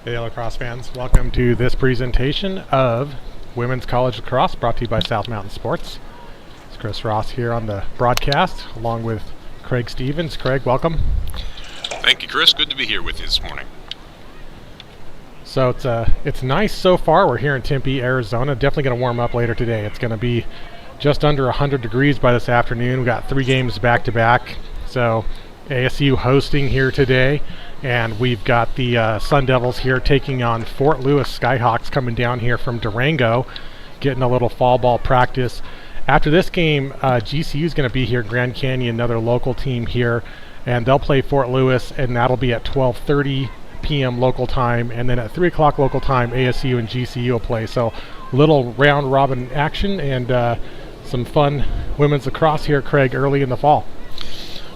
Hey, Lacrosse fans. Welcome to this presentation of Women's College Lacrosse, brought to you by South Mountain Sports. It's Chris Ross here on the broadcast, along with Craig Stevens. Craig, welcome. Thank you, Chris. Good to be here with you this morning. So it's nice so far. We're here in Tempe, Arizona. Definitely going to warm up later today. It's going to be just under 100 degrees by this afternoon. We've got 3 games back-to-back. So ASU hosting here today. And we've got the Sun Devils here taking on Fort Lewis Skyhawks coming down here from Durango, getting a little fall ball practice. After this game, GCU is going to be here, Grand Canyon, another local team here, and they'll play Fort Lewis, and that'll be at 12:30 p.m. local time, and then at 3 o'clock local time, ASU and GCU will play. So little round-robin action and some fun women's lacrosse here, Craig, early in the fall.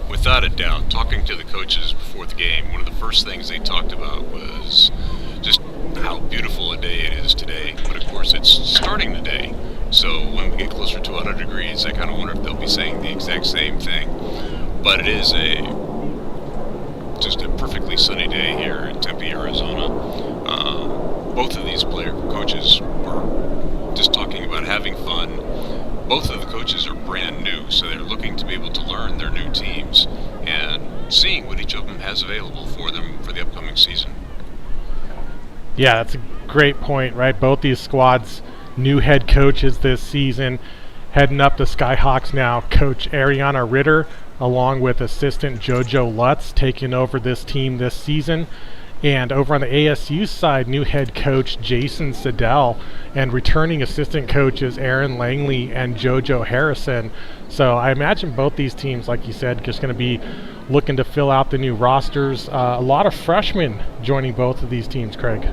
Without a doubt, talking to the coaches before the game, one of the first things they talked about was just how beautiful a day it is today. But of course, it's starting the day. So when we get closer to 100 degrees, I kind of wonder if they'll be saying the exact same thing. But it is just a perfectly sunny day here in Tempe, Arizona. Both of these coaches were just talking about having fun. Both of the coaches are brand new, so they're looking to be able to learn their new teams and seeing what each of them has available for them for the upcoming season. Yeah, that's a great point, right? Both these squads, new head coaches this season. Heading up the Skyhawks now, Coach Ariana Ritter, along with assistant JoJo Lutz, taking over this team this season. And over on the ASU side, new head coach Jason Siddell and returning assistant coaches Aaron Langley and JoJo Harrison. So I imagine both these teams, like you said, just going to be looking to fill out the new rosters. A lot of freshmen joining both of these teams, Craig.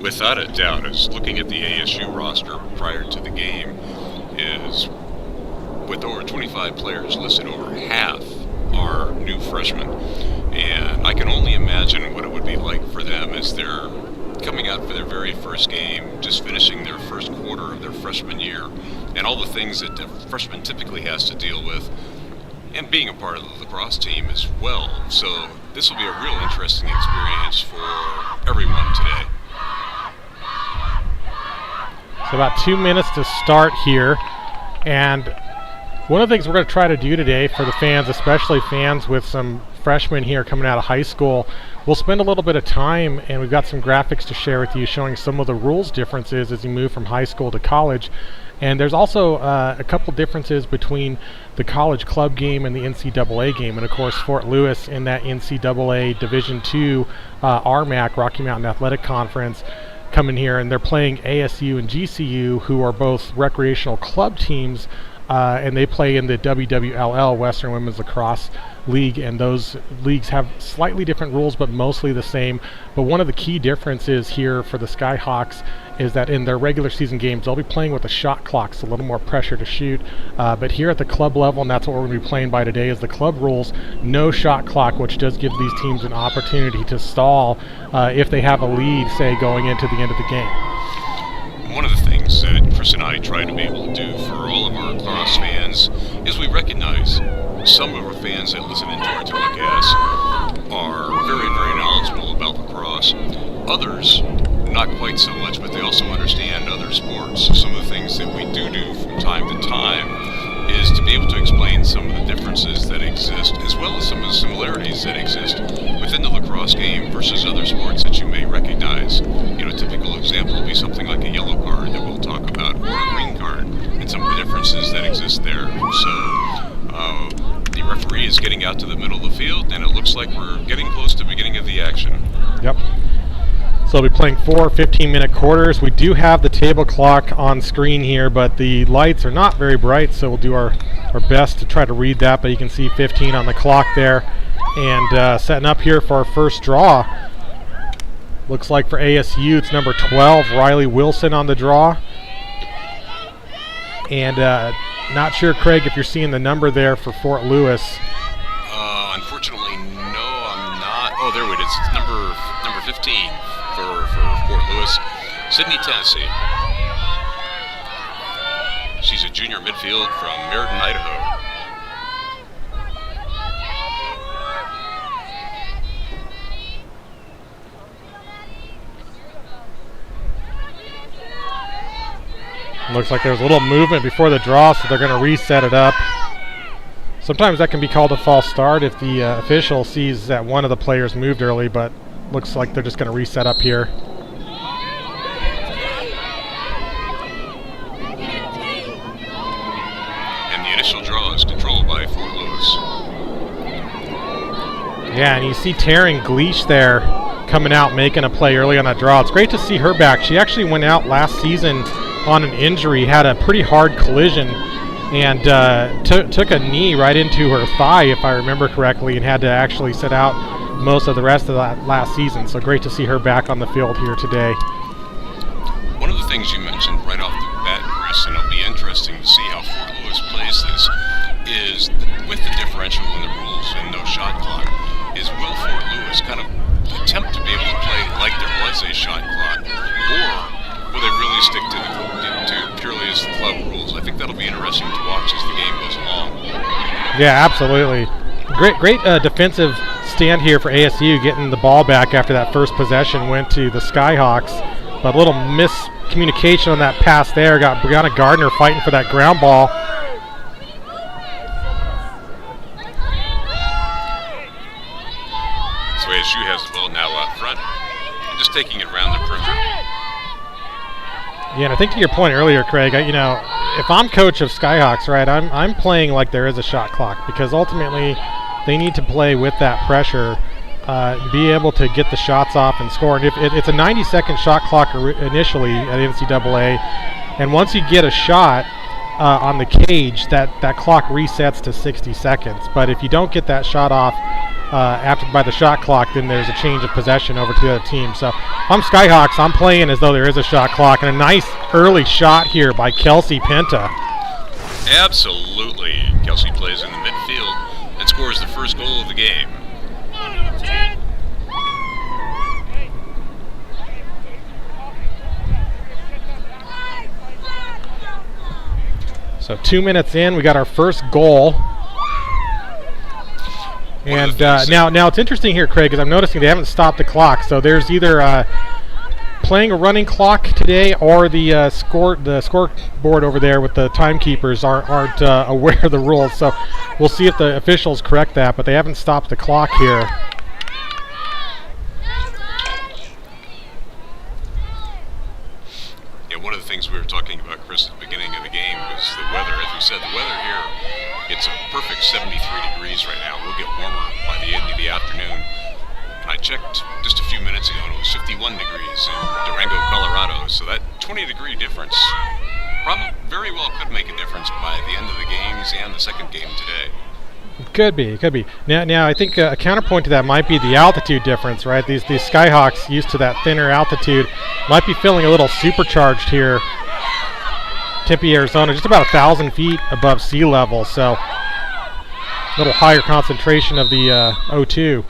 Without a doubt, as looking at the ASU roster prior to the game, is with over 25 players listed, over half are new freshmen. And I can only imagine what it would be like for them as they're coming out for their very first game, just finishing their first quarter of their freshman year, and all the things that the freshman typically has to deal with, and being a part of the lacrosse team as well. So this will be a real interesting experience for everyone today. So about 2 minutes to start here, and one of the things we're going to try to do today for the fans, especially fans with some freshmen here coming out of high school, we'll spend a little bit of time, and we've got some graphics to share with you showing some of the rules differences as you move from high school to college. And there's also a couple differences between the college club game and the NCAA game. And of course, Fort Lewis in that NCAA Division II RMAC, Rocky Mountain Athletic Conference, coming here, and they're playing ASU and GCU, who are both recreational club teams, and they play in the WWLL, Western Women's Lacrosse League, and those leagues have slightly different rules but mostly the same. But one of the key differences here for the Skyhawks is that in their regular season games they'll be playing with a shot clock, so a little more pressure to shoot. But here at the club level, and that's what we're going to be playing by today, is the club rules, no shot clock, which does give these teams an opportunity to stall if they have a lead, say, going into the end of the game. One of the things that Chris and I try to be able to do for all of our lacrosse fans is we recognize some of our fans that listen into our telecast are very, very knowledgeable about lacrosse. Others, not quite so much, but they also understand other sports. Some of the things that we do from time to time is to be able to explain some of the differences that exist, as well as some of the similarities that exist within the lacrosse game versus other sports that you may recognize. You know, a typical example would be something like a yellow card that we'll talk about, or a green card, and some of the differences that exist there. So the referee is getting out to the middle of the field, and it looks like we're getting close to the beginning of the action. Yep. So we'll be playing 4 15-minute quarters. We do have the table clock on screen here, but the lights are not very bright, so we'll do our best to try to read that. But you can see 15 on the clock there. And setting up here for our first draw. Looks like for ASU, it's number 12, Riley Wilson on the draw. And not sure, Craig, if you're seeing the number there for Fort Lewis. Unfortunately, no, I'm not. Oh, there it is. It's number 15 for Fort Lewis. Sydney, Tennessee. She's a junior midfield from Meriden, Idaho. Looks like there's a little movement before the draw, so they're going to reset it up. Sometimes that can be called a false start if the official sees that one of the players moved early, but looks like they're just going to reset up here. And the initial draw is controlled by Fort Lewis. Yeah, and you see Taryn Gleesh there coming out, making a play early on that draw. It's great to see her back. She actually went out last season on an injury, had a pretty hard collision, and took a knee right into her thigh, if I remember correctly, and had to actually sit out most of the rest of that last season. So great to see her back on the field here today. One of the things you mentioned right off the bat, Chris, and it'll be interesting to see how Fort Lewis plays this, is with the differential in the rules and no shot clock, is will Fort Lewis kind of attempt to be able to play like there was a shot clock, or will they really stick to purely as the club rules? I think that'll be interesting to watch as the game goes along. Yeah, absolutely. Great defensive stand here for ASU, getting the ball back after that first possession went to the Skyhawks. But a little miscommunication on that pass there. Got Brianna Gardner fighting for that ground ball. So ASU has the ball now out front, and just taking it around the perimeter. Yeah, and I think to your point earlier, Craig, if I'm coach of Skyhawks, right, I'm playing like there is a shot clock, because ultimately they need to play with that pressure, be able to get the shots off and score. And if it's a 90-second shot clock initially at NCAA, and once you get a shot on the cage, that clock resets to 60 seconds. But if you don't get that shot off by the shot clock, then there's a change of possession over to the other team. So if I'm Skyhawks, I'm playing as though there is a shot clock, and a nice early shot here by Kelsey Penta. Absolutely. Kelsey plays in the midfield and scores the first goal of the game. So 2 minutes in, we got our first goal. And now it's interesting here, Craig, because I'm noticing they haven't stopped the clock. So there's either playing a running clock today, or the scoreboard over there with the timekeepers aren't aware of the rules. So we'll see if the officials correct that, but they haven't stopped the clock here. Yeah, one of the things we were talking about, Chris, at the beginning of the game was the weather. As we said, the weather here, it's a perfect 73 degrees right now. We'll get warmer by the end of the afternoon. And I checked just a few minutes ago, and it was 51 degrees in Durango, Colorado. So that 20-degree difference probably very well could make a difference by the end of the games and the second game today. Could be. Now I think a counterpoint to that might be the altitude difference, right? These Skyhawks, used to that thinner altitude, might be feeling a little supercharged here. Tempe, Arizona, just about 1,000 feet above sea level, so a little higher concentration of the O2.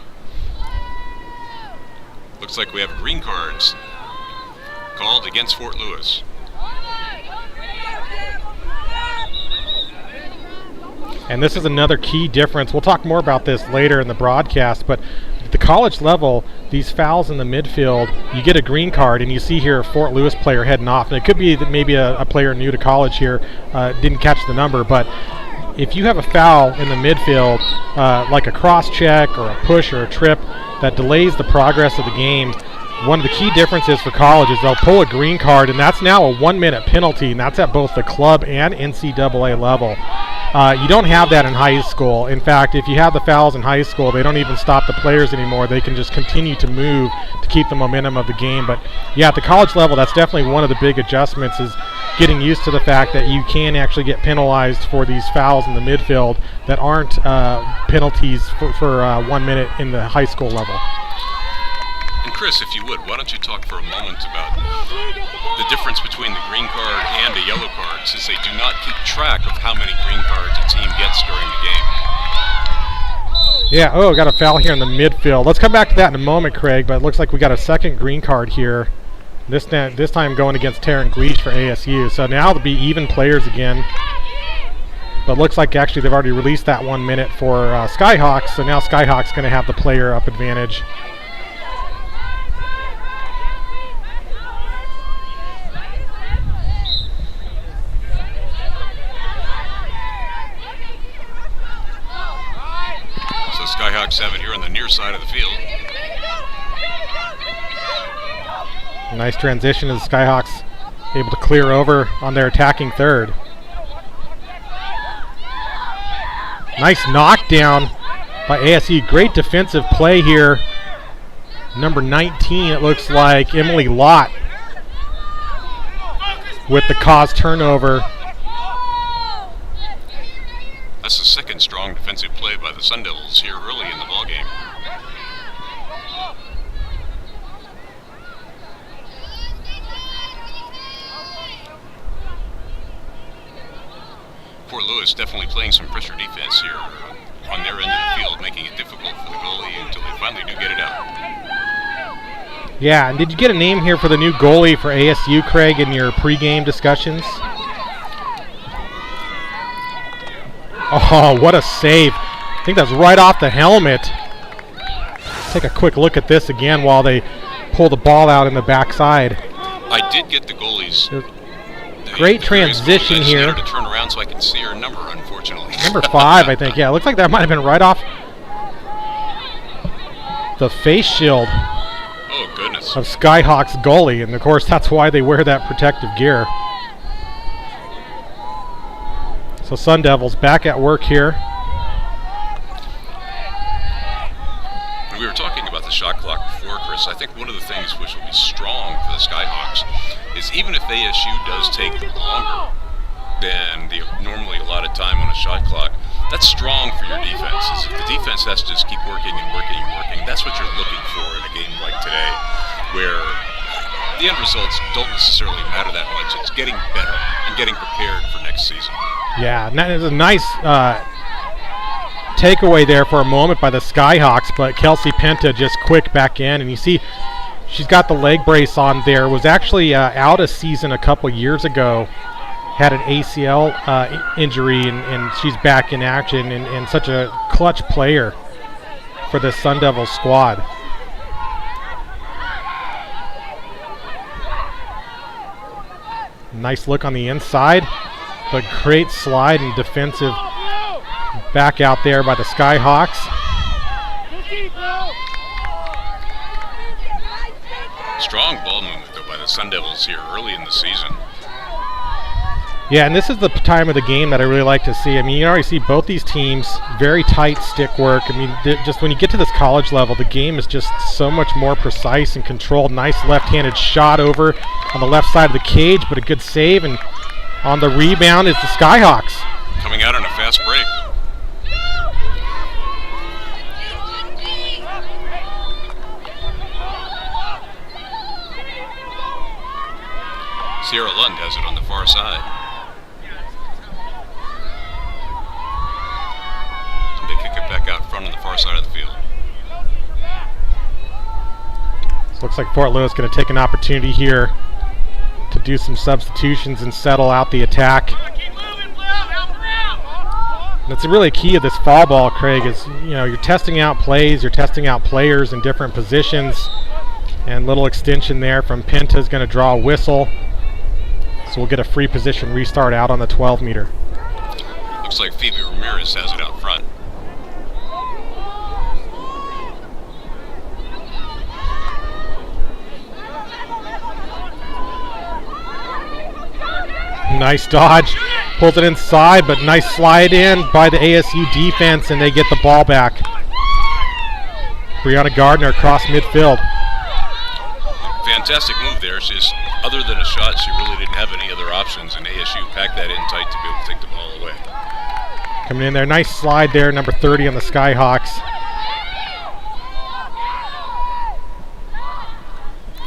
Looks like we have green cards called against Fort Lewis. And this is another key difference. We'll talk more about this later in the broadcast, but at the college level, these fouls in the midfield, you get a green card, and you see here a Fort Lewis player heading off. And it could be that maybe a player new to college here didn't catch the number, but if you have a foul in the midfield, like a cross check or a push or a trip that delays the progress of the game, one of the key differences for college is they'll pull a green card, and that's now a 1-minute penalty, and that's at both the club and NCAA level. You don't have that in high school. In fact, if you have the fouls in high school, they don't even stop the players anymore. They can just continue to move to keep the momentum of the game. But yeah, at the college level, that's definitely one of the big adjustments, is getting used to the fact that you can actually get penalized for these fouls in the midfield that aren't penalties for 1 minute in the high school level. And Chris, if you would, why don't you talk for a moment about the difference between the green card and a yellow card, since they do not keep track of how many green cards a team gets during the game. Yeah, got a foul here in the midfield. Let's come back to that in a moment, Craig, but it looks like we got a second green card here. This time going against Taryn Gleesh for ASU. So now it'll be even players again. But looks like actually they've already released that 1 minute for Skyhawks, so now Skyhawks going to have the player up advantage. Skyhawks have it here on the near side of the field. Nice transition as the Skyhawks able to clear over on their attacking third. Nice knockdown by ASU. Great defensive play here. Number 19, it looks like Emily Lott with the caused turnover. That's the second strong defensive play by the Sun Devils here early in the ballgame. Fort Lewis definitely playing some pressure defense here on their end of the field, making it difficult for the goalie until they finally do get it out. Yeah, and did you get a name here for the new goalie for ASU, Craig, in your pregame discussions? Oh, what a save. I think that's right off the helmet. Take a quick look at this again while they pull the ball out in the backside. I did get the goalies. Great transition here. To turn around so I can see her number, unfortunately. Number 5, I think. Yeah, it looks like that might have been right off the face shield of Skyhawks goalie, and of course that's why they wear that protective gear. So Sun Devils back at work here. We were talking about the shot clock before, Chris. I think one of the things which will be strong for the Skyhawks is even if ASU does take longer than the normally allotted time on a shot clock, that's strong for your defense. If the defense has to just keep working and working and working, that's what you're looking for in a game like today, where the end results don't necessarily matter that much. It's getting better and getting prepared for next season. Yeah, and that is a nice takeaway there for a moment by the Skyhawks, but Kelsey Penta just quick back in, and you see she's got the leg brace on there. Was actually out a season a couple years ago, had an ACL injury, and she's back in action, and such a clutch player for the Sun Devils squad. Nice look on the inside, but great slide and defensive back out there by the Skyhawks. Strong ball movement, though, by the Sun Devils here early in the season. Yeah, and this is the time of the game that I really like to see. I mean, you already see both these teams, very tight stick work. I mean, just when you get to this college level, the game is just so much more precise and controlled. Nice left-handed shot over on the left side of the cage, but a good save. And on the rebound is the Skyhawks. Coming out on a fast break. Sierra Lund has it on the far side. And they kick it back out front on the far side of the field. So looks like Fort Lewis going to take an opportunity here to do some substitutions and settle out the attack. That's really key of this fall ball, Craig, is you're testing out plays, you're testing out players in different positions, and little extension there from Penta is going to draw a whistle. So we'll get a free position restart out on the 12-meter. Looks like Phoebe Ramirez has it out front. Nice dodge. Pulls it inside, but nice slide in by the ASU defense, and they get the ball back. Brianna Gardner across midfield. Fantastic move there. She's, other than a shot, she really didn't have any other options, and ASU packed that in tight to be able to take the ball away. Coming in there, nice slide there, number 30 on the Skyhawks.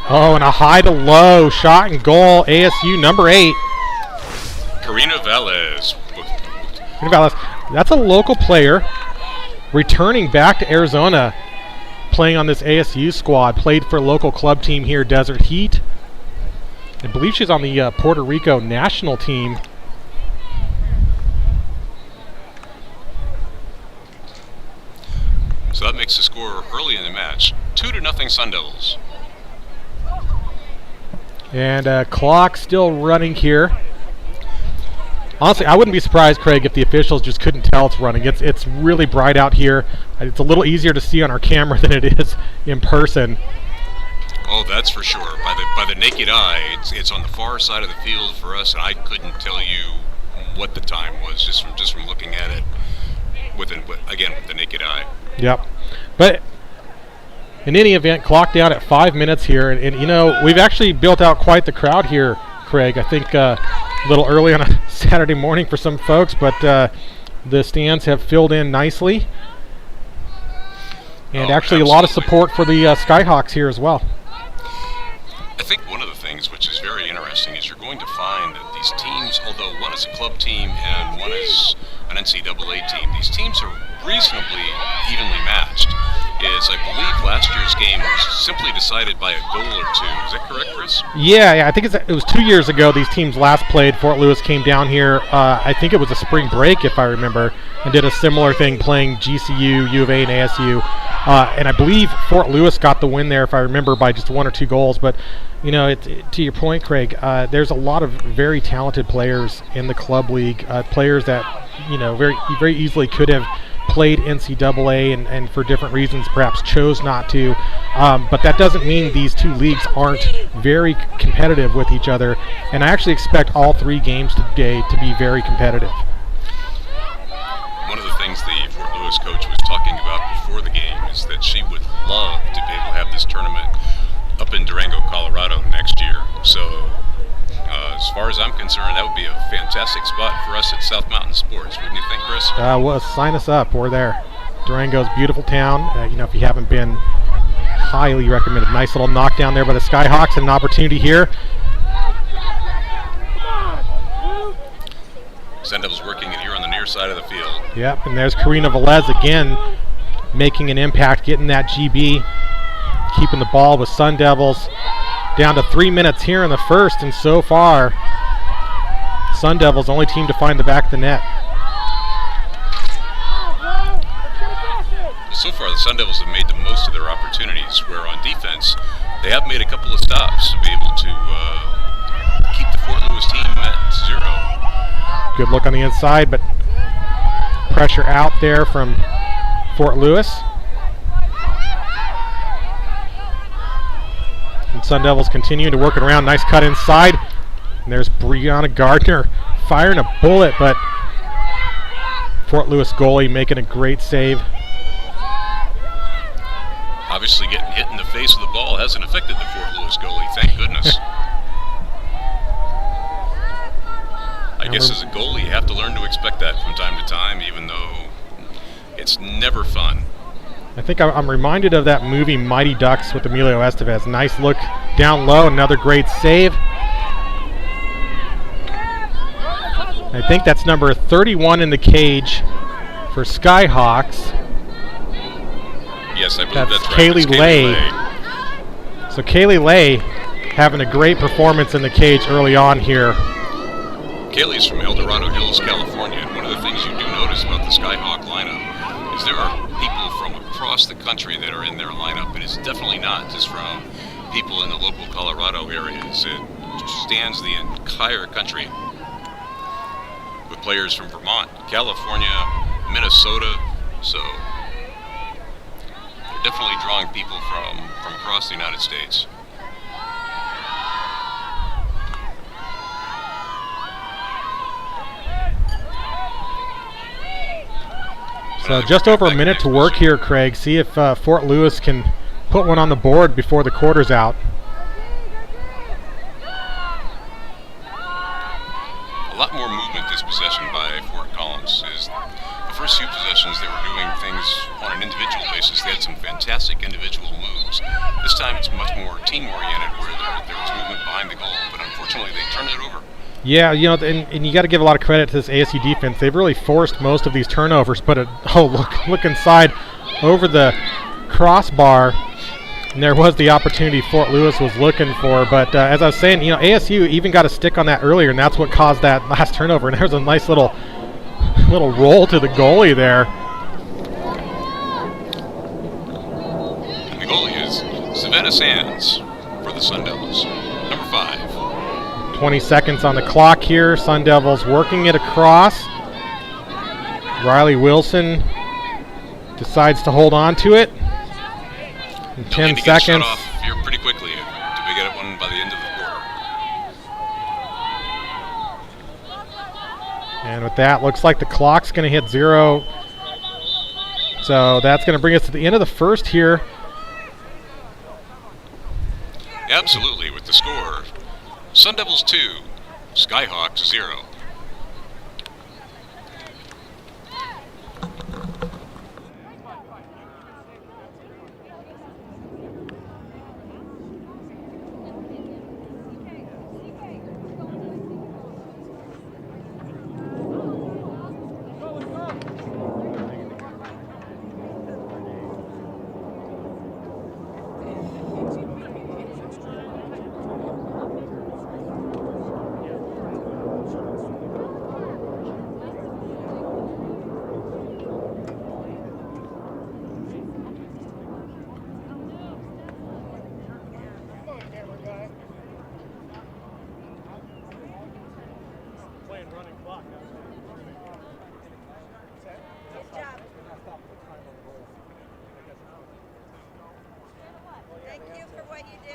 Oh, and a high to low shot and goal, ASU number 8. Karina Valles. That's a local player returning back to Arizona, playing on this ASU squad. Played for a local club team here, Desert Heat. I believe she's on the Puerto Rico national team. So that makes the score early in the match 2-0 Sun Devils. And clock still running here. Honestly, I wouldn't be surprised, Craig, if the officials just couldn't tell it's running. It's really bright out here. It's a little easier to see on our camera than it is in person. Oh, that's for sure. By the naked eye, it's on the far side of the field for us, and I couldn't tell you what the time was just from looking at it with the naked eye. Yep. But in any event, clock down at 5 minutes here, and you know, we've actually built out quite the crowd here, Craig. I think a little early on a Saturday morning for some folks, but the stands have filled in nicely, and actually a lot of support for the Skyhawks here as well. I think one of the things which is very interesting is you're going to find that these teams, although one is a club team and one is an NCAA team, these teams are reasonably evenly matched. I believe last year's game was simply decided by a goal or two. Is that correct, Chris? Yeah, I think it was 2 years ago these teams last played. Fort Lewis came down here, I think it was a spring break if I remember, and did a similar thing playing GCU, U of A, and ASU. And I believe Fort Lewis got the win there, if I remember, by just 1 or 2 goals. But, you know, to your point, Craig, there's a lot of very talented players in the club league, players that, you know, very easily could have played NCAA and for different reasons perhaps chose not to. But that doesn't mean these two leagues aren't very competitive with each other. And I actually expect all 3 games today to be very competitive. One of the things the Fort Lewis coach was talking about before the game is that she would love to be able to have this tournament up in Durango, Colorado next year. So as far as I'm concerned, that would be a fantastic spot for us at South Mountain Sports. Wouldn't you think, Chris? Well, sign us up. We're there. Durango's a beautiful town. You know, if you haven't been, highly recommended. Nice little knockdown there by the Skyhawks, and an opportunity here. Sun Devils working it here on the near side of the field. Yep, and there's Karina Velez again making an impact, getting that GB, keeping the ball with Sun Devils. Down to 3 minutes here in the first, and so far, Sun Devils only team to find the back of the net. So far, the Sun Devils have made the most of their opportunities, where on defense, they have made a couple of stops to be able to keep the Fort Lewis team at 0. Good look on the inside, but pressure out there from Fort Lewis. And Sun Devils continue to work it around. Nice cut inside. And there's Brianna Gardner firing a bullet, but Fort Lewis goalie making a great save. Obviously getting hit in the face with the ball hasn't affected the Fort Lewis goalie, thank goodness. I guess as a goalie, you have to learn to expect that from time to time, even though it's never fun. I think I'm reminded of that movie Mighty Ducks with Emilio Estevez. Nice look down low, another great save. I think that's number 31 in the cage for Skyhawks. Yes, I believe that's right. Kaylee Lay. So Kaylee Lay having a great performance in the cage early on here. Kaylee's from El Dorado Hills, California, and one of the things you do notice about the Skyhawk lineup is there are people from across the country that are in their lineup, and it's definitely not just from people in the local Colorado areas. It stands the entire country with players from Vermont, California, Minnesota, so they're definitely drawing people from across the United States. So just over a minute to work here, Craig. See if Fort Lewis can put one on the board before the quarter's out. A lot more movement this possession by Fort Collins. The first few possessions they were doing things on an individual basis. They had some fantastic individual moves. This time it's much more team-oriented where there was movement behind the goal, but unfortunately they turned it over. Yeah, you know, and you got to give a lot of credit to this ASU defense. They've really forced most of these turnovers, but look inside over the crossbar, and there was the opportunity Fort Lewis was looking for. But as I was saying, you know, ASU even got a stick on that earlier, and that's what caused that last turnover. And there's a nice little roll to the goalie there. And the goalie is Savannah Sands for the Sun Devils, number 5. 20 seconds on the clock here. Sun Devils working it across. Riley Wilson decides to hold on to it. In 10 seconds. Shut off here pretty quickly. Do we get one by the end of the quarter? And with that, looks like the clock's going to hit 0. So that's going to bring us to the end of the first here. Absolutely, with the score, Sun Devils 2, Skyhawks 0. Thank you for what you do.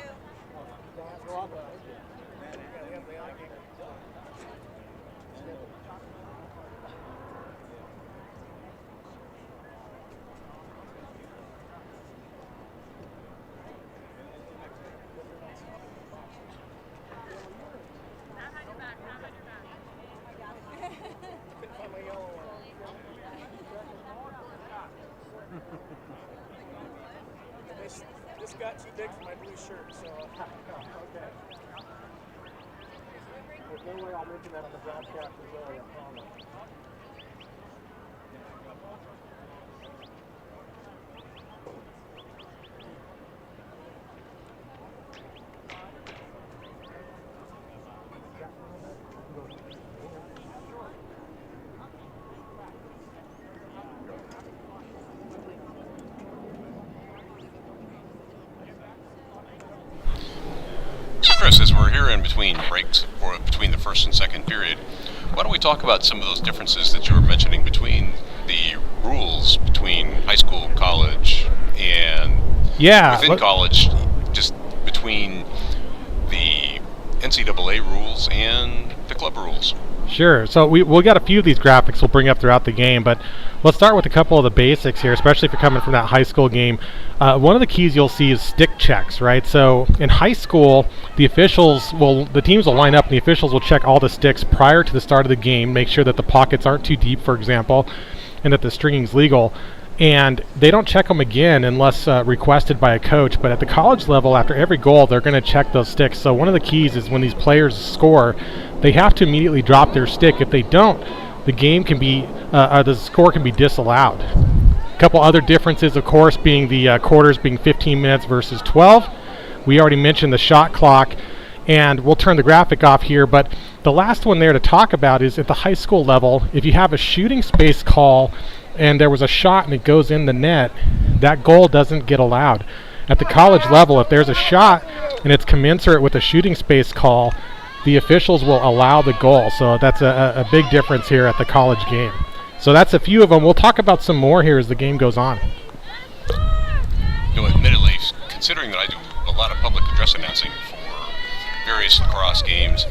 This got too big for my blue shirt, so okay. There's no way I'll mention that on the broadcast as well, I promise. Chris, as we're here in between breaks, or between the first and second period, why don't we talk about some of those differences that you were mentioning between the rules between high school, college, and within college, just between the NCAA rules and the club rules? Sure. So we'll got a few of these graphics we'll bring up throughout the game, but let's start with a couple of the basics here, especially if you're coming from that high school game. One of the keys you'll see is stick checks, right? So in high school, the teams will line up and the officials will check all the sticks prior to the start of the game, make sure that the pockets aren't too deep, for example, and that the stringing's legal. And they don't check them again unless requested by a coach. But at the college level, after every goal, they're going to check those sticks. So one of the keys is when these players score, they have to immediately drop their stick. If they don't, the game can be, the score can be disallowed. A couple other differences, of course, being the quarters being 15 minutes versus 12. We already mentioned the shot clock, and we'll turn the graphic off here. But the last one there to talk about is at the high school level, if you have a shooting space call and there was a shot and it goes in the net, that goal doesn't get allowed. At the college level, if there's a shot and it's commensurate with a shooting space call, the officials will allow the goal. So that's a big difference here at the college game. So that's a few of them. We'll talk about some more here as the game goes on. You know, admittedly, considering that I do a lot of public address announcing for various lacrosse games,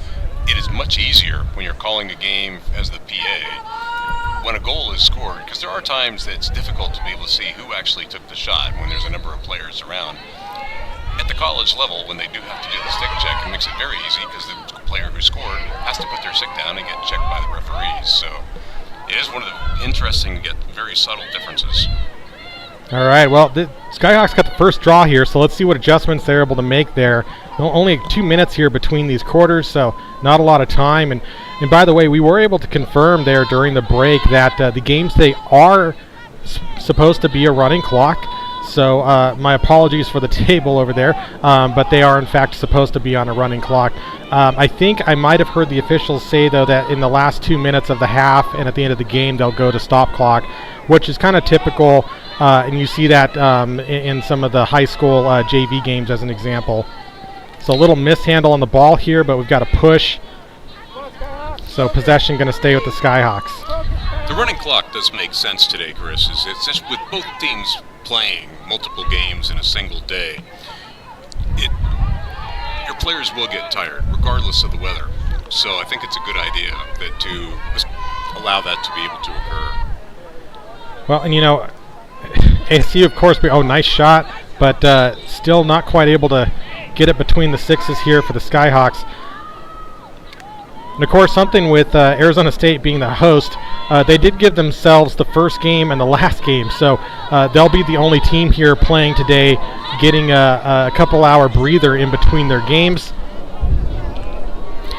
it is much easier when you're calling a game as the PA when a goal is scored, because there are times that it's difficult to be able to see who actually took the shot when there's a number of players around. At the college level, when they do have to do the stick check, it makes it very easy because the player who scored has to put their stick down and get checked by the referees. So it is one of the interesting yet very subtle differences. All right, well, the Skyhawks got the first draw here, so let's see what adjustments they're able to make there. Only 2 minutes here between these quarters, so not a lot of time. And by the way, we were able to confirm there during the break that the games today are supposed to be a running clock. So my apologies for the table over there, but they are in fact supposed to be on a running clock. I think I might have heard the officials say, though, that in the last 2 minutes of the half and at the end of the game, they'll go to stop clock, which is kind of typical. And you see that in some of the high school JV games as an example. So a little mishandle on the ball here, but we've got a push. So possession going to stay with the Skyhawks. The running clock does make sense today, Chris. It's just with both teams playing multiple games in a single day, your players will get tired, regardless of the weather. So I think it's a good idea that to allow that to be able to occur. Well, and ASU, of course, nice shot, but still not quite able to get it between the sixes here for the Skyhawks. And of course, something with Arizona State being the host, they did give themselves the first game and the last game, so they'll be the only team here playing today, getting a couple-hour breather in between their games.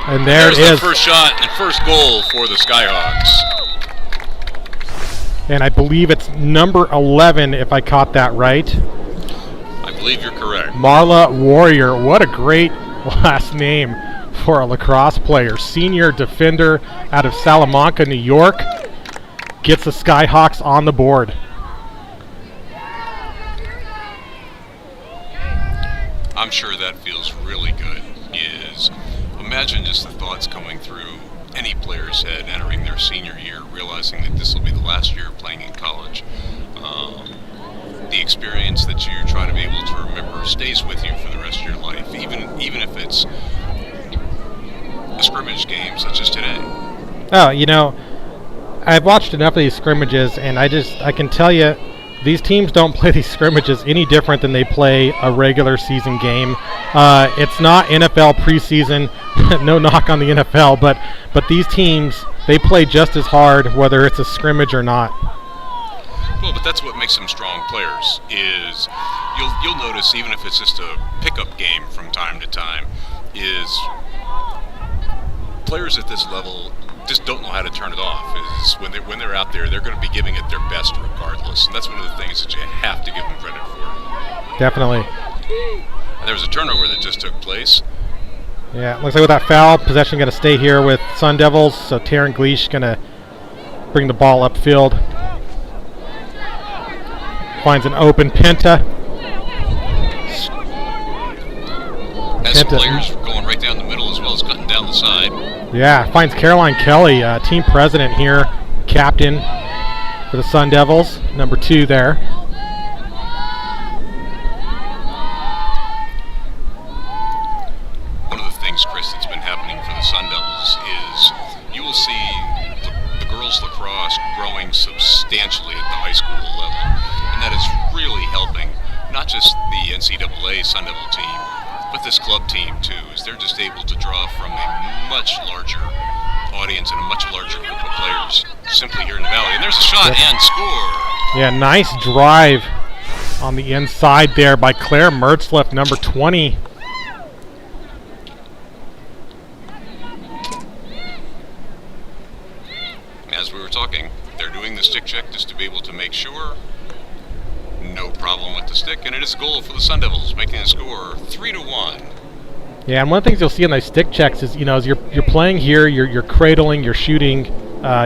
And there's the first shot and first goal for the Skyhawks. And I believe it's number 11, if I caught that right. I believe you're correct. Marla Warrior. What a great last name for a lacrosse player. Senior defender out of Salamanca, New York. Gets the Skyhawks on the board. I'm sure that feels really good. Imagine just the thoughts coming through any player's head entering their senior year, realizing that this will be the last year playing in college. The experience that you try to be able to remember stays with you for the rest of your life, even if it's a scrimmage game such as today. Oh, I've watched enough of these scrimmages, and I can tell you, these teams don't play these scrimmages any different than they play a regular season game. It's not NFL preseason, no knock on the NFL, but these teams, they play just as hard whether it's a scrimmage or not. Well, but that's what makes them strong players, is you'll notice, even if it's just a pickup game from time to time, is players at this level just don't know how to turn it off. Is when they're out there, they're going to be giving it their best regardless, and that's one of the things that you have to give them credit for. Definitely. And there was a turnover that just took place. Yeah, looks like with that foul, possession going to stay here with Sun Devils, so Taryn Gleish going to bring the ball upfield. Finds an open Penta. Has some players going right down the middle as well as cutting down the side. Yeah, finds Caroline Kelly, team president here, captain for the Sun Devils, number 2 there. One of the things, Chris, that's been happening for the Sun Devils is you will see the girls' lacrosse growing substantially at the high school level, and that is really helping not just the NCAA Sun Devil team, but this club team too, is they're just able to draw from a much larger audience and a much larger group of players simply here in the Valley. And there's a shot and score. Yeah, nice drive on the inside there by Claire Mertzliff, number 20. As we were talking, they're doing the stick check just to be able to make sure. No problem with the stick, and it is a goal for the Sun Devils, making the score 3-1. Yeah, and one of the things you'll see in those stick checks is, as you're playing here, you're cradling, you're shooting,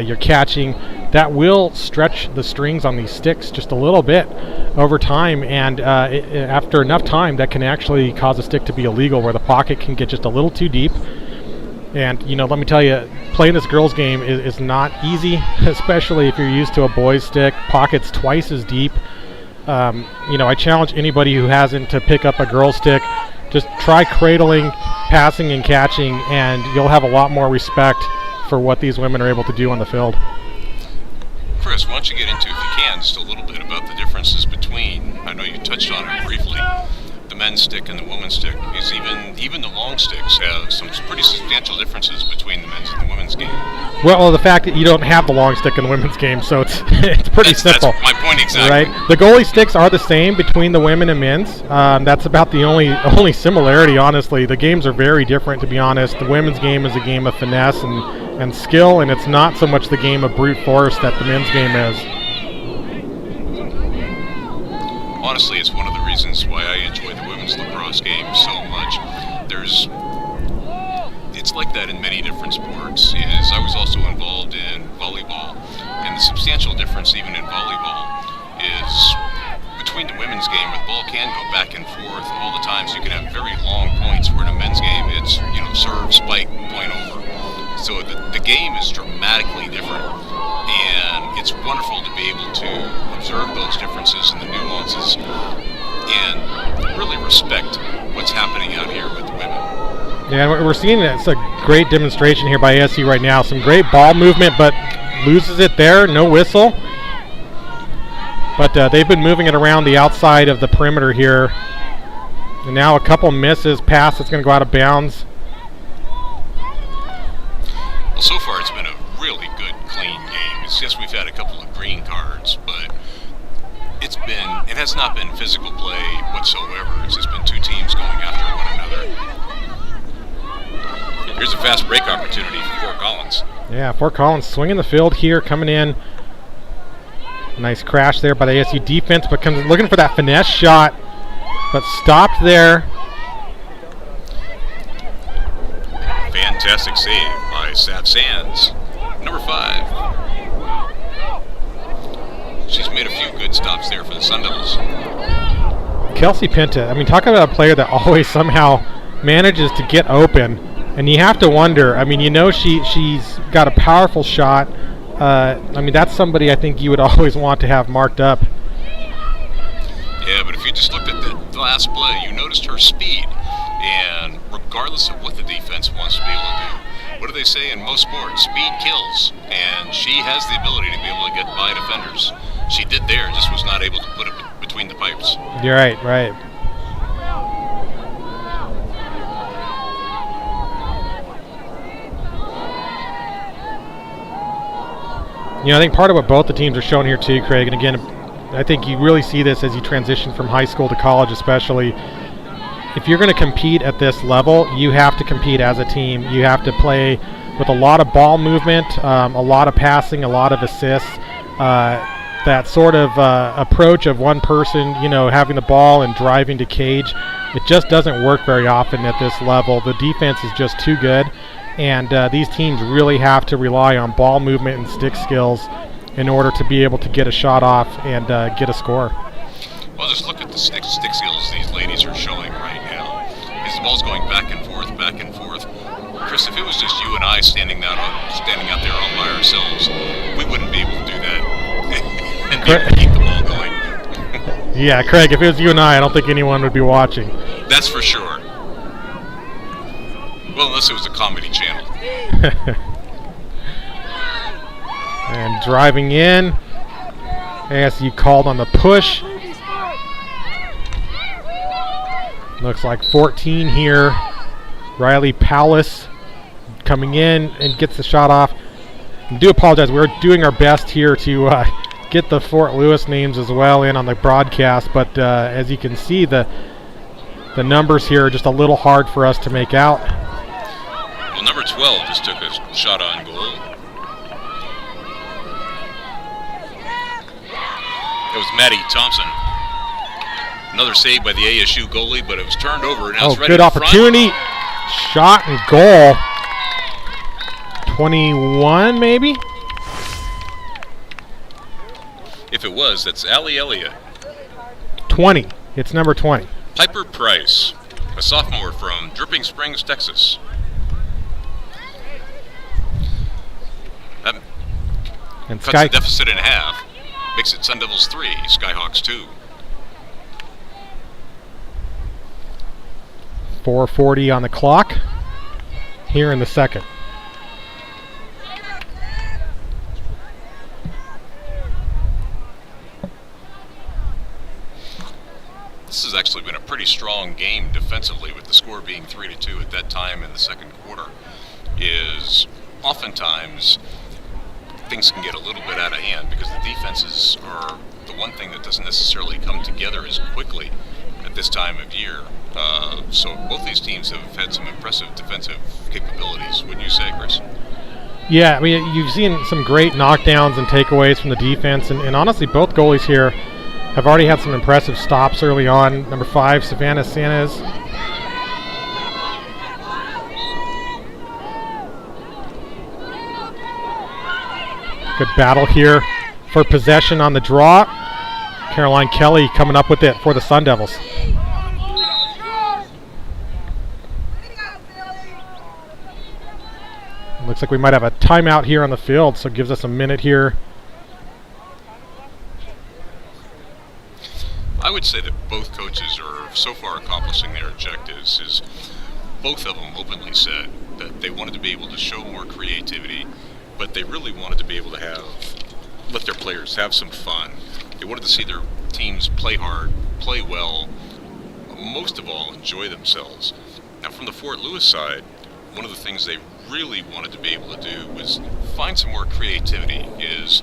you're catching. That will stretch the strings on these sticks just a little bit over time, and after enough time, that can actually cause a stick to be illegal, where the pocket can get just a little too deep. And, let me tell you, playing this girls' game is not easy, especially if you're used to a boys' stick. Pocket's twice as deep. I challenge anybody who hasn't to pick up a girl stick. Just try cradling, passing, and catching, and you'll have a lot more respect for what these women are able to do on the field. Chris, why don't you get into, if you can, just a little bit about the differences between, I know you touched on it briefly, the men's stick and the women's stick, because even the long sticks have some pretty substantial differences between the men's and the women's game. Well, the fact that you don't have the long stick in the women's game, so it's pretty simple. That's my point exactly. Right? The goalie sticks are the same between the women and men's. That's about the only similarity, honestly. The games are very different, to be honest. The women's game is a game of finesse and skill, and it's not so much the game of brute force that the men's game is. Honestly, it's one of the reasons why I enjoy the women's lacrosse game so much. It's like that in many different sports. I was also involved in volleyball, and the substantial difference even in volleyball is between between the women's game where the ball can go back and forth all the times. You can have very long points where in a men's game it's, serve, spike, point over. So the game is dramatically different, and it's wonderful to be able to observe those differences and the nuances and really respect what's happening out here with the women. Yeah, we're seeing it's a great demonstration here by ASU right now. Some great ball movement, but loses it there, no whistle. But they've been moving it around the outside of the perimeter here. And now a couple misses, pass that's going to go out of bounds. Well, so far it's been a really good, clean game. It's just we've had a couple of green cards, but it has not been physical play whatsoever. It's just been two teams going after one another. Here's a fast break opportunity for Fort Collins. Yeah, Fort Collins swinging the field here, coming in. Nice crash there by the ASU defense, but comes looking for that finesse shot, but stopped there. Fantastic save by Sav Sands, number 5. She's made a few good stops there for the Sun Devils. Kelsey Pinta, talk about a player that always somehow manages to get open, and you have to wonder, she's got a powerful shot. That's somebody I think you would always want to have marked up. Yeah, but if you just looked at the last play, you noticed her speed. And regardless of what the defense wants to be able to do, what do they say in most sports? Speed kills. And she has the ability to be able to get by defenders. She did there, just was not able to put it between the pipes. You're right, right. I think part of what both the teams are showing here too, Craig, and again, I think you really see this as you transition from high school to college especially. If you're going to compete at this level, you have to compete as a team. You have to play with a lot of ball movement, a lot of passing, a lot of assists. That sort of approach of one person, having the ball and driving to cage, it just doesn't work very often at this level. The defense is just too good. And these teams really have to rely on ball movement and stick skills in order to be able to get a shot off and get a score. Well, just look at the stick skills these ladies are showing right now. As the ball's going back and forth, back and forth. Chris, if it was just you and I standing out there all by ourselves, we wouldn't be able to do that and be able to keep the ball going. Yeah, Craig, if it was you and I don't think anyone would be watching. That's for sure. Well, unless it was a comedy channel. And driving in. ASU called on the push. Looks like 14 here. Riley Powlis coming in and gets the shot off. I do apologize. We're doing our best here to get the Fort Lewis names as well in on the broadcast, but as you can see, the numbers here are just a little hard for us to make out. Well, number 12 just took a shot on goal. It was Maddie Thompson. Another save by the ASU goalie, but it was turned over. Now it's right good opportunity. Shot and goal. 21, maybe? If it was, that's Allie Elliott. 20. It's number 20. Piper Price, a sophomore from Dripping Springs, Texas. That And cuts the deficit in half. Makes it Sun Devils 3, Skyhawks 2. 4:40 on the clock here in the second. This has actually been a pretty strong game defensively, with the score being 3-2 at that time in the second quarter. Is oftentimes things can get a little bit out of hand because the defenses are the one thing that doesn't necessarily come together as quickly at this time of year. So both these teams have had some impressive defensive capabilities, wouldn't you say, Chris? Yeah, I mean, you've seen some great knockdowns and takeaways from the defense, and honestly, both goalies here have already had some impressive stops early on. Number 5, Savannah Sanchez. Good battle here for possession on the draw. Caroline Kelly coming up with it for the Sun Devils. Looks like we might have a timeout here on the field, so it gives us a minute here. I would say that both coaches are so far accomplishing their objectives. Is both of them openly said that they wanted to be able to show more creativity, but they really wanted to be able to let their players have some fun. They wanted to see their teams play hard, play well, most of all enjoy themselves. Now from the Fort Lewis side, one of the things they really wanted to be able to do was find some more creativity. Is,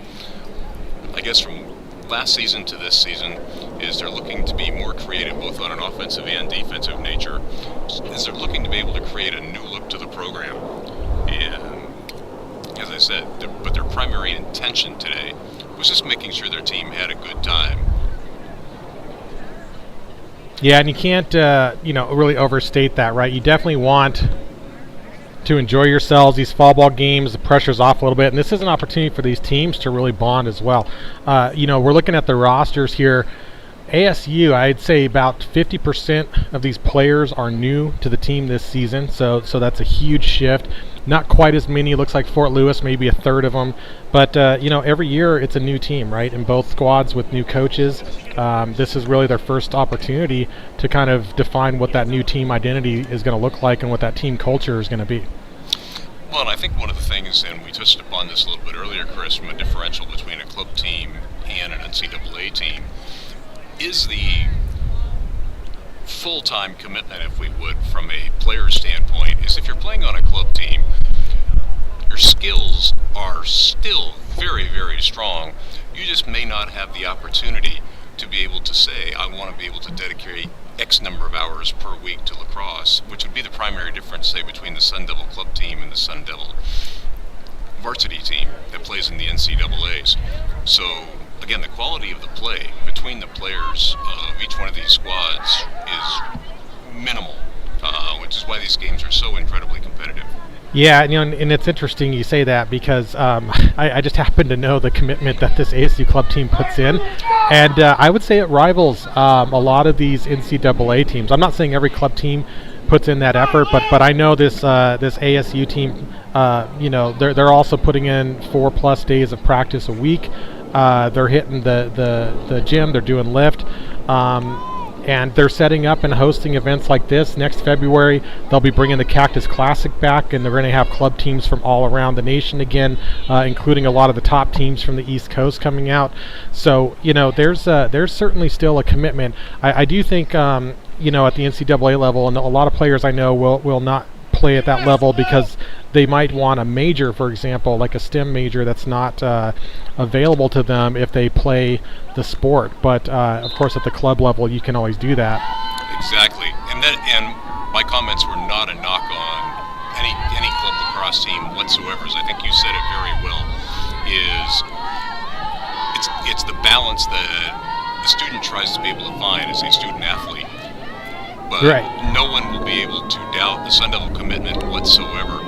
I guess from last season to this season, is they're looking to be more creative both on an offensive and defensive nature, is they're looking to be able to create a new look to the program. And as I said, but their primary intention today was just making sure their team had a good time. Yeah, and you can't really overstate that, right? You definitely want to enjoy yourselves. These fall ball games, the pressure's off a little bit, and this is an opportunity for these teams to really bond as well. We're looking at the rosters here. ASU, I'd say about 50% of these players are new to the team this season, so that's a huge shift. Not quite as many. Looks like Fort Lewis, maybe a third of them. But, every year it's a new team, right? In both squads with new coaches. This is really their first opportunity to kind of define what that new team identity is going to look like and what that team culture is going to be. Well, and I think one of the things, and we touched upon this a little bit earlier, Chris, from a differential between a club team and an NCAA team, is the full-time commitment, if we would, from a player standpoint, is if you're playing on a club team, your skills are still very, very strong. You just may not have the opportunity to be able to say, I want to be able to dedicate X number of hours per week to lacrosse, which would be the primary difference, say, between the Sun Devil club team and the Sun Devil varsity team that plays in the NCAAs. So, again, the quality of the play between the players of each one of these squads is minimal, which is why these games are so incredibly competitive. Yeah, and it's interesting you say that because I just happen to know the commitment that this ASU club team puts in, and I would say it rivals a lot of these NCAA teams. I'm not saying every club team puts in that effort, but I know this ASU team, they're also putting in 4+ days of practice a week. They're hitting the gym, they're doing lift, and they're setting up and hosting events like this. Next February, they'll be bringing the Cactus Classic back, and they're going to have club teams from all around the nation again, including a lot of the top teams from the East Coast coming out. So, there's certainly still a commitment. I do think, at the NCAA level, and a lot of players I know will not play at that level because they might want a major, for example, like a STEM major that's not available to them if they play the sport. But of course, at the club level, you can always do that. Exactly, and my comments were not a knock on any club lacrosse team whatsoever. As I think you said it very well, it's the balance that the student tries to be able to find as a student athlete. But right. No one will be able to doubt the Sun Devil commitment whatsoever.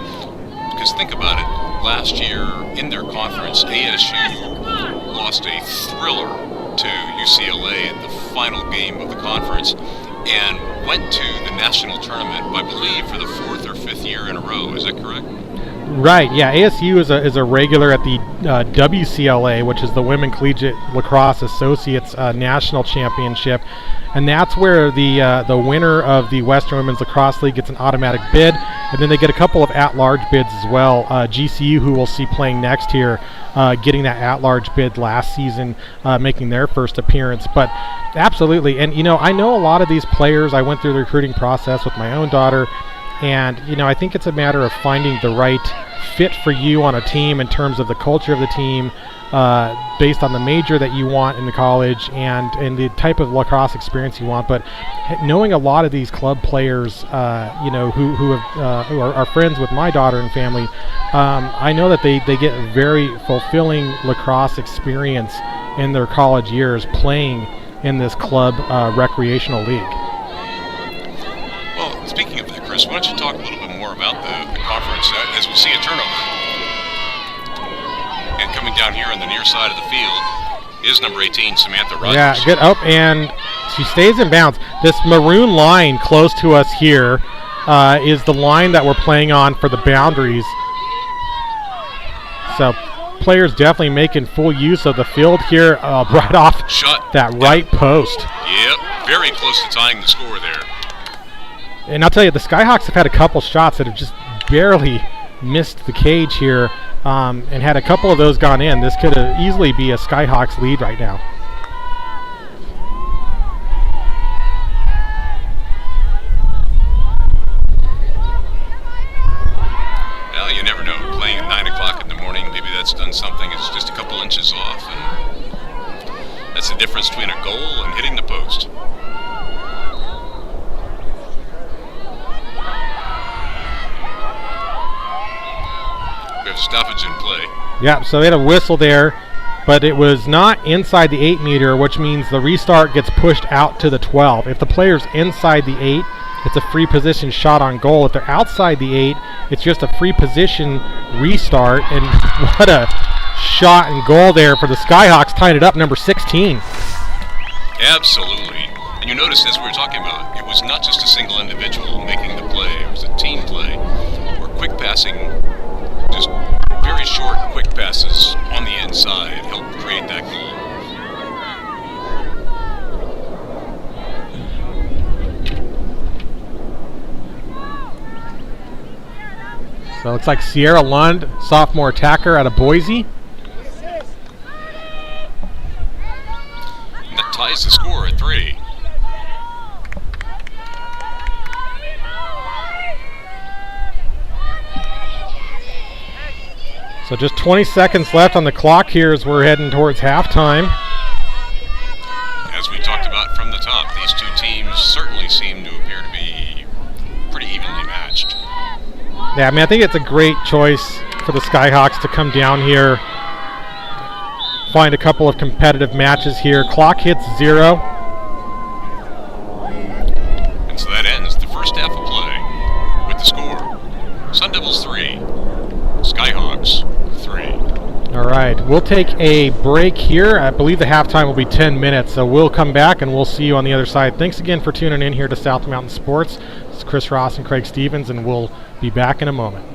Because think about it, last year in their conference, ASU lost a thriller to UCLA in the final game of the conference and went to the national tournament, I believe, for the 4th or 5th year in a row. Is that correct? Right, yeah. ASU is a regular at the WCLA, which is the Women Collegiate Lacrosse Associates National Championship, and that's where the winner of the Western Women's Lacrosse League gets an automatic bid, and then they get a couple of at-large bids as well. GCU, who we'll see playing next here, getting that at-large bid last season, making their first appearance. But absolutely, and I know a lot of these players. I went through the recruiting process with my own daughter. And, I think it's a matter of finding the right fit for you on a team in terms of the culture of the team, based on the major that you want in the college and the type of lacrosse experience you want. But knowing a lot of these club players, who are friends with my daughter and family, I know that they get a very fulfilling lacrosse experience in their college years playing in this club recreational league. Well, speaking of that, Chris, why don't you talk a little bit more about the conference as we see a turnover. And coming down here on the near side of the field is number 18, Samantha Rogers. Yeah, good. Oh, and she stays in bounds. This maroon line close to us here is the line that we're playing on for the boundaries. So players definitely making full use of the field here right off Shot. that right post. Yep, very close to tying the score there. And I'll tell you, the Skyhawks have had a couple shots that have just barely missed the cage here, and had a couple of those gone in, this could easily be a Skyhawks lead right now. Well, you never know. Playing at 9 o'clock in the morning, maybe that's done something. It's just a couple inches off, and that's the difference between a goal and hitting the post. We have a stoppage in play. Yeah, so they had a whistle there, but it was not inside the 8 meter, which means the restart gets pushed out to the 12. If the player's inside the 8, it's a free position shot on goal. If they're outside the 8, it's just a free position restart. And what a shot and goal there for the Skyhawks, tying it up, number 16. Absolutely. And you notice, as we were talking about, it was not just a single individual making the play. It was a team play where quick passing, just very short, quick passes on the inside helped create that goal. So it looks like Sierra Lund, sophomore attacker out of Boise. And that ties the score at 3. So just 20 seconds left on the clock here as we're heading towards halftime. As we talked about from the top, these two teams certainly seem to appear to be pretty evenly matched. Yeah, I mean, I think it's a great choice for the Skyhawks to come down here, find a couple of competitive matches here. Clock hits 0. And so that ends the first half of play with the score. Sun Devils 3, Skyhawks 3. All right, we'll take a break here. I believe the halftime will be 10 minutes, so we'll come back and we'll see you on the other side. Thanks again for tuning in here to South Mountain Sports. It's Chris Ross and Craig Stevens, and we'll be back in a moment.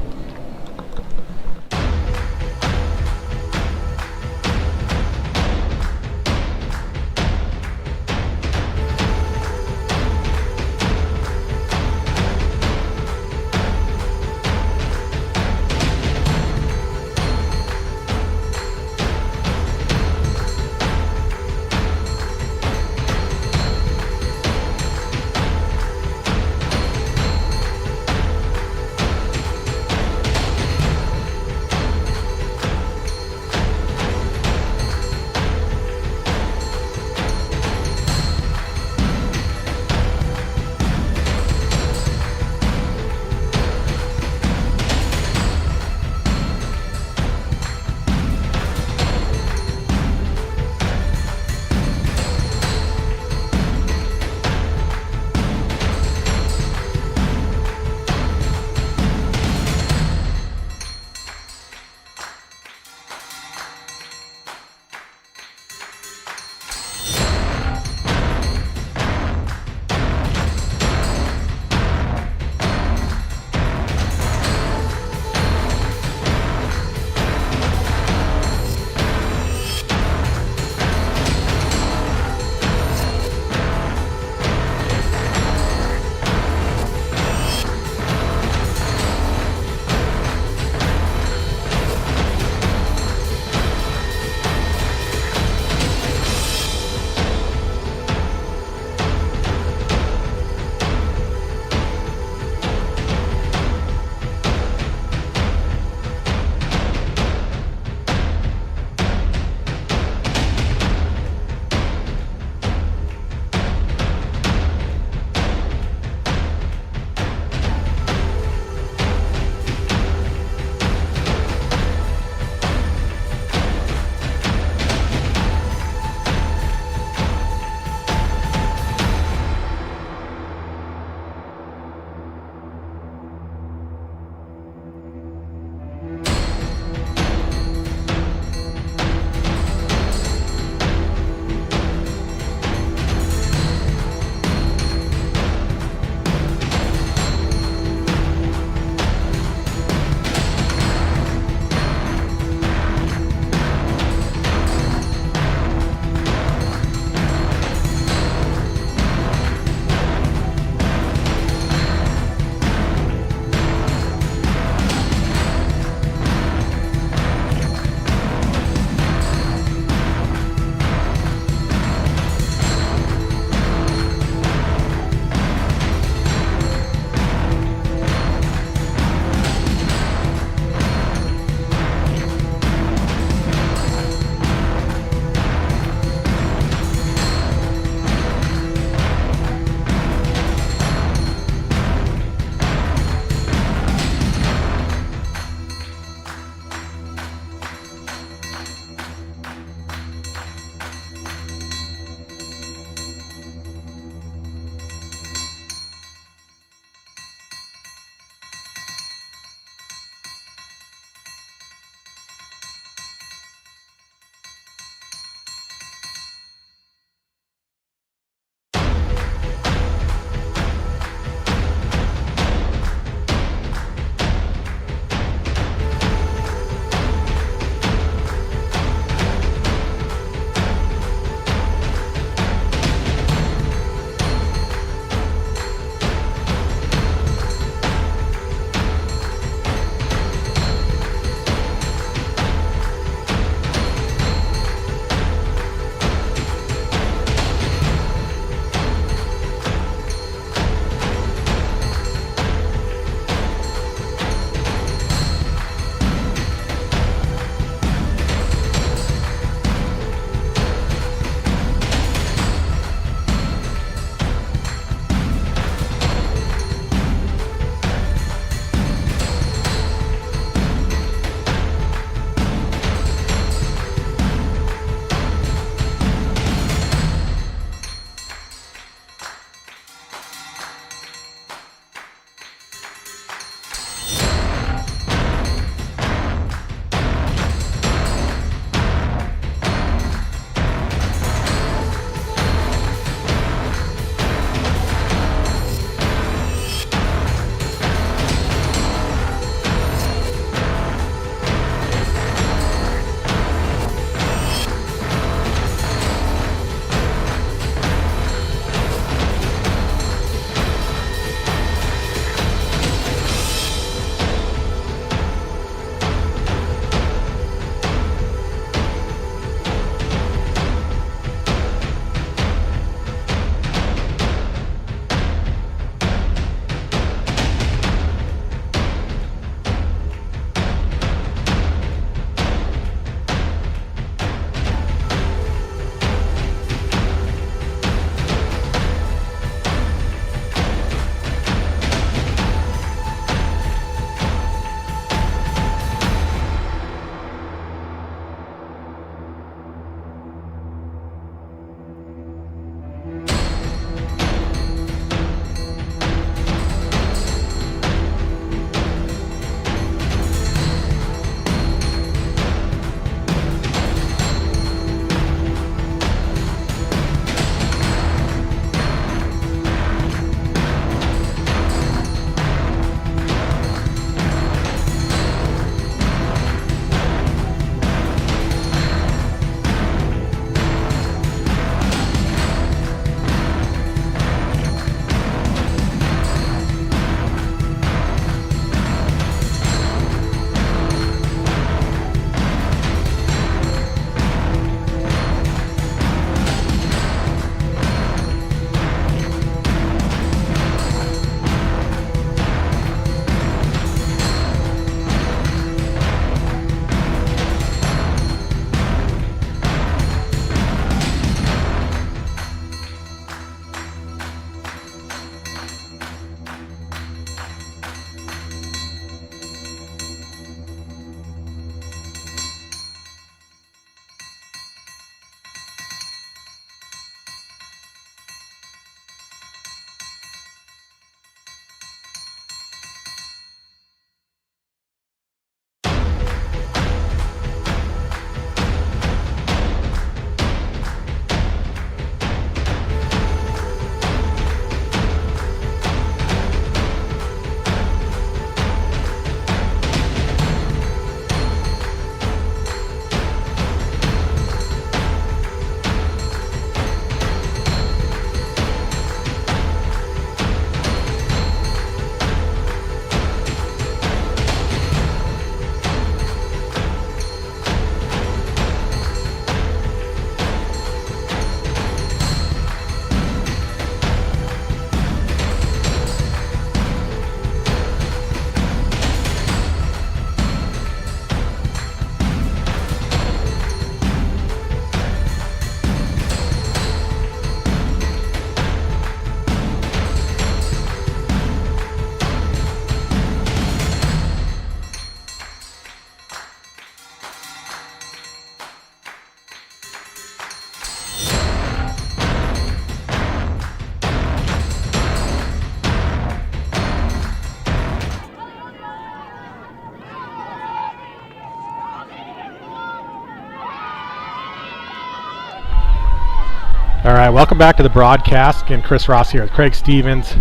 All right, welcome back to the broadcast. Again, Chris Ross here with Craig Stevens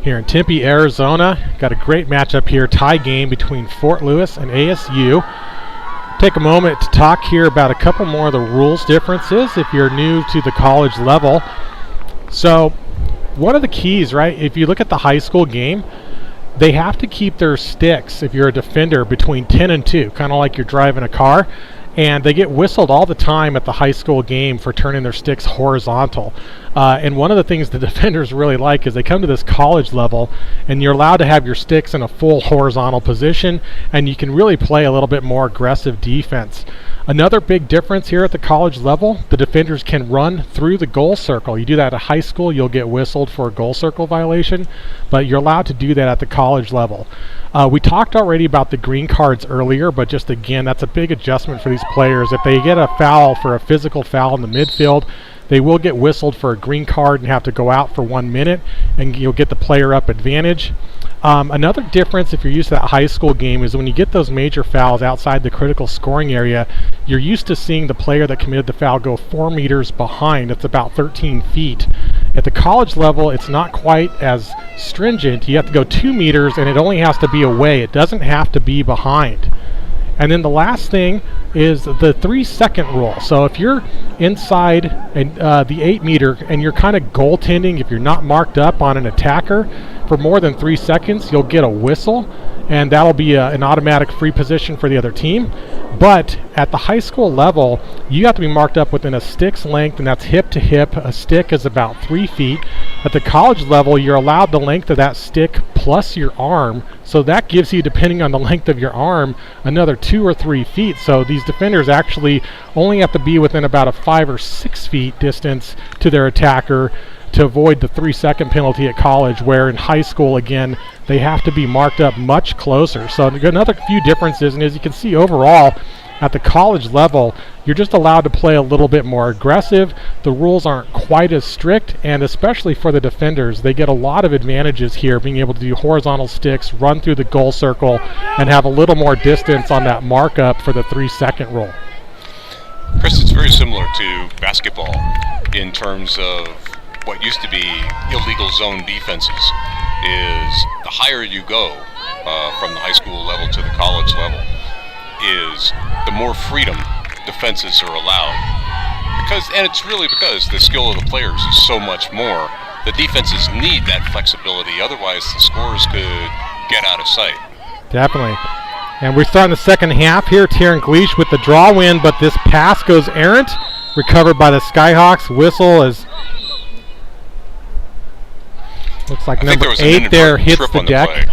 here in Tempe, Arizona. Got a great matchup here, tie game between Fort Lewis and ASU. Take a moment to talk here about a couple more of the rules differences if you're new to the college level. So one of the keys, right, if you look at the high school game, they have to keep their sticks, if you're a defender, between 10 and 2, kind of like you're driving a car. And they get whistled all the time at the high school game for turning their sticks horizontal. And one of the things the defenders really like is they come to this college level and you're allowed to have your sticks in a full horizontal position, and you can really play a little bit more aggressive defense. Another big difference here at the college level, the defenders can run through the goal circle. You do that at high school, you'll get whistled for a goal circle violation, but you're allowed to do that at the college level. We talked already about the green cards earlier, but just again, that's a big adjustment for these players. If they get a foul for a physical foul in the midfield, they will get whistled for a green card and have to go out for 1 minute, and you'll get the player up advantage. Another difference if you're used to that high school game is when you get those major fouls outside the critical scoring area, you're used to seeing the player that committed the foul go 4 meters behind. It's about 13 feet. At the college level, it's not quite as stringent. You have to go 2 meters, and it only has to be away. It doesn't have to be behind. And then the last thing is the 3-second rule. So if you're inside the 8 meter and you're kind of goaltending, if you're not marked up on an attacker for more than 3 seconds, you'll get a whistle, and that'll be an automatic free position for the other team. But at the high school level, you have to be marked up within a stick's length, and that's hip to hip. A stick is about 3 feet. At the college level, you're allowed the length of that stick plus your arm, so that gives you, depending on the length of your arm, another 2 or 3 feet. So these defenders actually only have to be within about a 5 or 6 feet distance to their attacker to avoid the 3-second penalty at college, where in high school, again, they have to be marked up much closer. So another few differences, and as you can see overall, at the college level, you're just allowed to play a little bit more aggressive. The rules aren't quite as strict, and especially for the defenders, they get a lot of advantages here, being able to do horizontal sticks, run through the goal circle, and have a little more distance on that markup for the 3-second rule. Chris, it's very similar to basketball in terms of what used to be illegal zone defenses. Is the higher you go from the high school level to the college level, is the more freedom defenses are allowed. And it's really because the skill of the players is so much more. The defenses need that flexibility, otherwise the scores could get out of sight. Definitely. And we're starting the second half here. Taryn Gleesh with the draw win, but this pass goes errant. Recovered by the Skyhawks. Whistle is, looks like number 8 there hits the deck.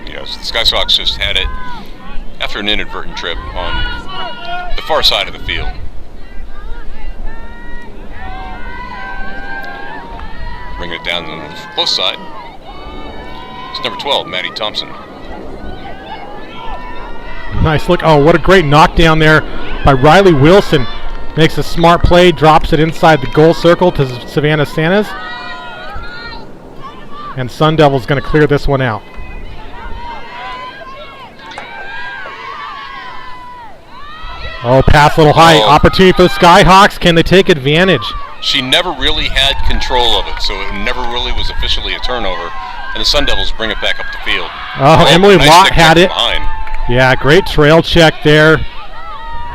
Yes, the Skyhawks just had it after an inadvertent trip on the far side of the field. Bringing it down to the close side. It's number 12, Maddie Thompson. Nice look. Oh, what a great knockdown there by Riley Wilson. Makes a smart play, drops it inside the goal circle to Savannah Sanas. And Sun Devil's going to clear this one out. Oh, pass a little high. Opportunity for the Skyhawks. Can they take advantage? She never really had control of it, so it never really was officially a turnover. And the Sun Devils bring it back up the field. Oh, Emily nice Lott had it. Behind. Yeah, great trail check there.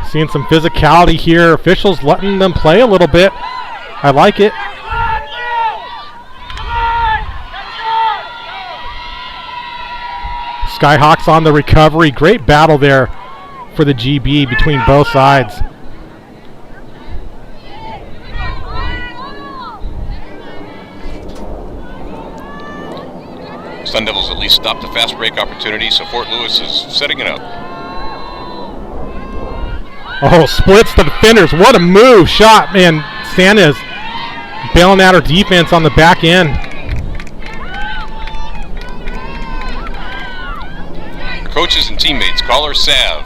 Seeing some physicality here. Officials letting them play a little bit. I like it. Skyhawks on the recovery. Great battle there for the GB between both sides. Sun Devils at least stopped the fast break opportunity, so Fort Lewis is setting it up. Oh, splits the defenders. What a move. Shot, man. Santa's bailing out her defense on the back end. Coaches and teammates call her Sav.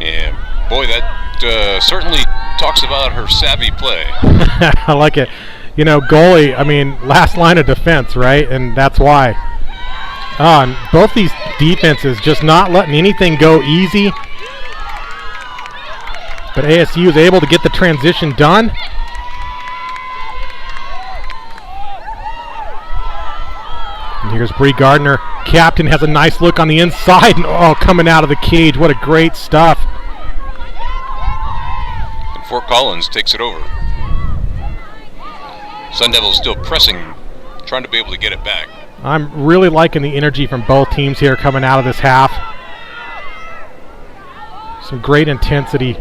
And boy, that certainly talks about her savvy play. I like it. you know, goalie, I mean, last line of defense, right? And that's why. And both these defenses just not letting anything go easy. But ASU is able to get the transition done. And here's Bree Gardner. Captain has a nice look on the inside. And, oh, coming out of the cage. What a great stuff. And Fort Collins takes it over. Sun Devils still pressing, trying to be able to get it back. I'm really liking the energy from both teams here coming out of this half. Some great intensity.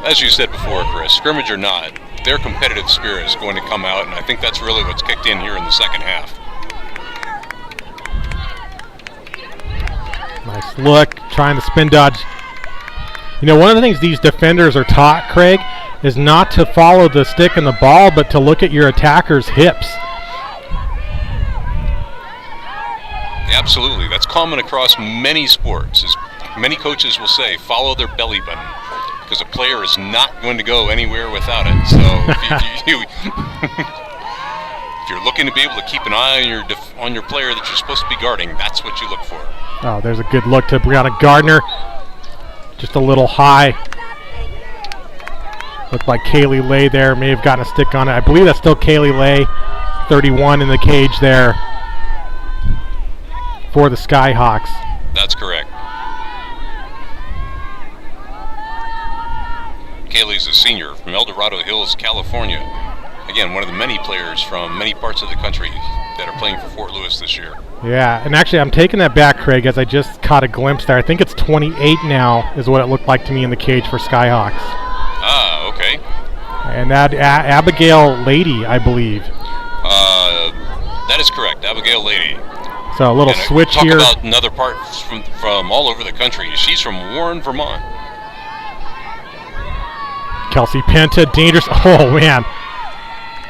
As you said before, Chris, scrimmage or not, their competitive spirit is going to come out, and I think that's really what's kicked in here in the second half. Nice look, trying to spin dodge. You know, one of the things these defenders are taught, Craig, is not to follow the stick and the ball, but to look at your attacker's hips. Absolutely. That's common across many sports. As many coaches will say, follow their belly button, because a player is not going to go anywhere without it. So if you're looking to be able to keep an eye on your player that you're supposed to be guarding, that's what you look for. Oh, there's a good look to Brianna Gardner. Just a little high. Looked like Kaylee Lay there. May have gotten a stick on it. I believe that's still Kaylee Lay, 31 in the cage there for the Skyhawks. That's correct. Kaylee's a senior from El Dorado Hills, California. Again, one of the many players from many parts of the country that are playing for Fort Lewis this year. Yeah, and actually I'm taking that back, Craig, as I just caught a glimpse there. I think it's 28 now is what it looked like to me in the cage for Skyhawks. Ah, okay. And that Abigail Lady, I believe. That is correct, Abigail Lady. So a little switch talk here. Talk about another part from all over the country. She's from Warren, Vermont. Kelsey Penta, dangerous. Oh, man.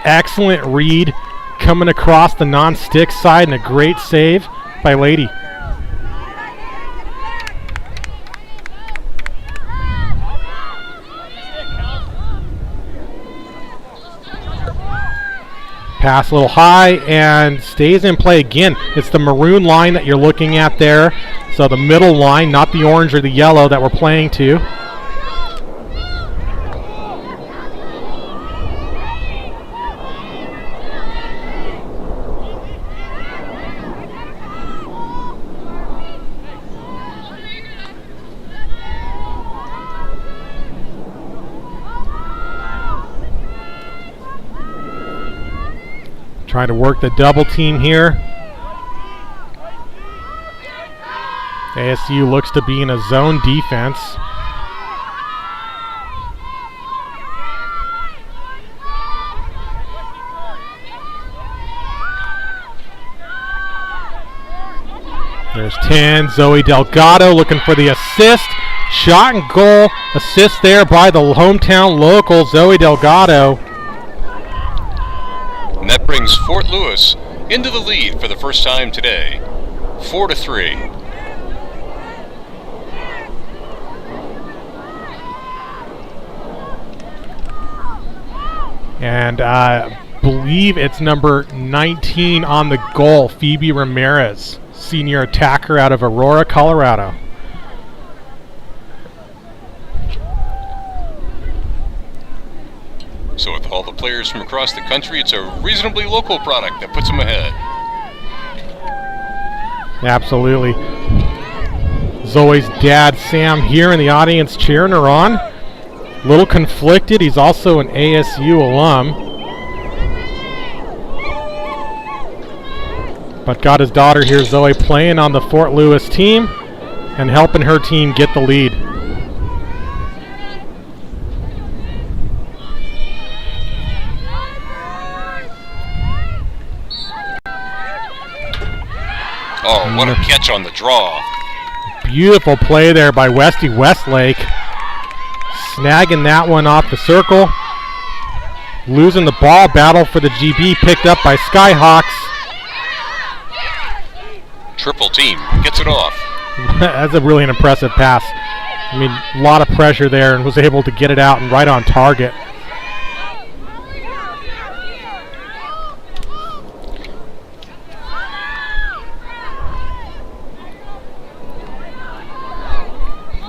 Excellent read coming across the non-stick side and a great save by Lady. Pass a little high and stays in play again. It's the maroon line that you're looking at there. So the middle line, not the orange or the yellow that we're playing to. Trying to work the double team here. ASU looks to be in a zone defense. There's 10, Zoe Delgado looking for the assist. Shot and goal assist there by the hometown local, Zoe Delgado. And that brings Fort Lewis into the lead for the first time today, 4-3. And I believe it's number 19 on the goal, Phoebe Ramirez, senior attacker out of Aurora, Colorado. So with all the players from across the country, it's a reasonably local product that puts them ahead. Absolutely. Zoe's dad, Sam, here in the audience cheering her on. A little conflicted. He's also an ASU alum. But got his daughter here, Zoe, playing on the Fort Lewis team and helping her team get the lead. Oh, what a catch on the draw. Beautiful play there by Westy Westlake. Snagging that one off the circle. Losing the ball. Battle for the GB picked up by Skyhawks. Triple team. Gets it off. That's a really impressive pass. I mean, a lot of pressure there, and was able to get it out and right on target.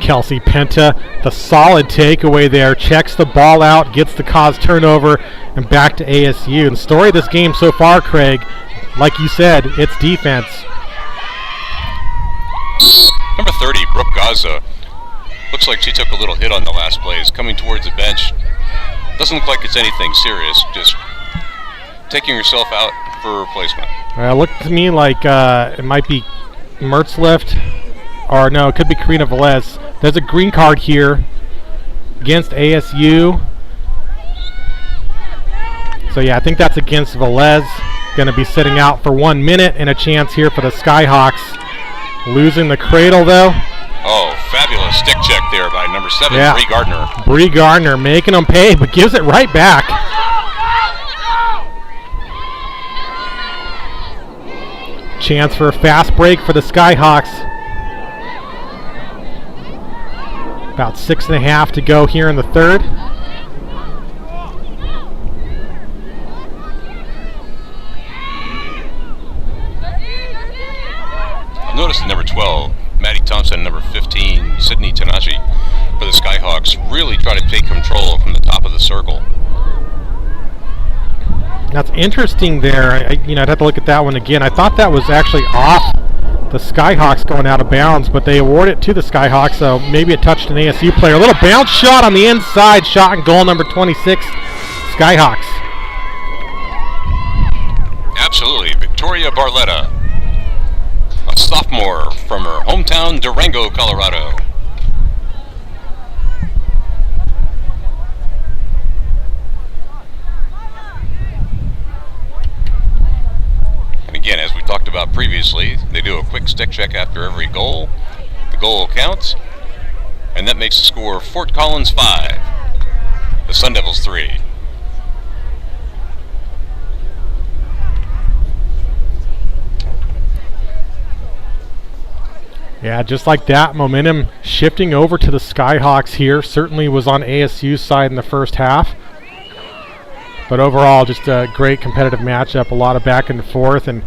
Kelsey Penta, the solid takeaway there, checks the ball out, gets the cause turnover, and back to ASU. And the story of this game so far, Craig, like you said, it's defense. Number 30, Brooke Gaza. Looks like she took a little hit on the last plays. Coming towards the bench. Doesn't look like it's anything serious, just taking herself out for a replacement. Looked to me like it might be Mertzlift, or no, it could be Karina Velez. There's a green card here against ASU. So yeah, I think that's against Velez. Going to be sitting out for 1 minute, and a chance here for the Skyhawks. Losing the cradle though. Oh, fabulous stick check there by number 7, Yeah. Bree Gardner. Bree Gardner making them pay, but gives it right back. Chance for a fast break for the Skyhawks. About 6.5 to go here in the third. Notice number 12, Maddie Thompson, number 15, Sydney Tanashi for the Skyhawks, really try to take control from the top of the circle. That's interesting there. I'd have to look at that one again. I thought that was actually off the Skyhawks going out of bounds, but they award it to the Skyhawks, so maybe it touched an ASU player. A little bounce shot on the inside, shot and goal, number 26, Skyhawks. Absolutely, Victoria Barletta, a sophomore from her hometown, Durango, Colorado. And again, as we talked about previously, they do a quick stick check after every goal. The goal counts, and that makes the score Fort Collins 5, the Sun Devils 3. Yeah, just like that, momentum shifting over to the Skyhawks here. Certainly was on ASU's side in the first half. But overall, just a great competitive matchup, a lot of back and forth, and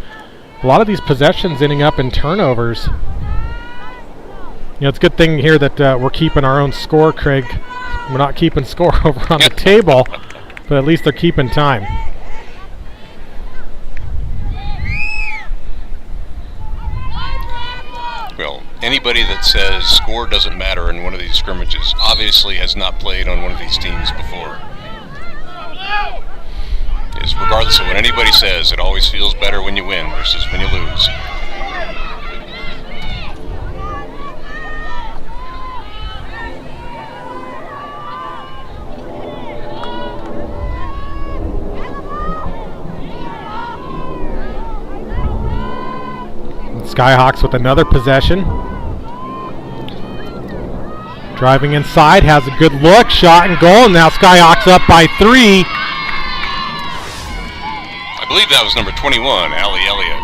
a lot of these possessions ending up in turnovers. It's a good thing here that we're keeping our own score, Craig. We're not keeping score over on the table, but at least they're keeping time. Well, anybody that says score doesn't matter in one of these scrimmages obviously has not played on one of these teams before. Is regardless of what anybody says, it always feels better when you win versus when you lose. Skyhawks with another possession. Driving inside, has a good look, shot and goal, and now Skyhawks up by 3. I believe that was number 21, Allie Elliott.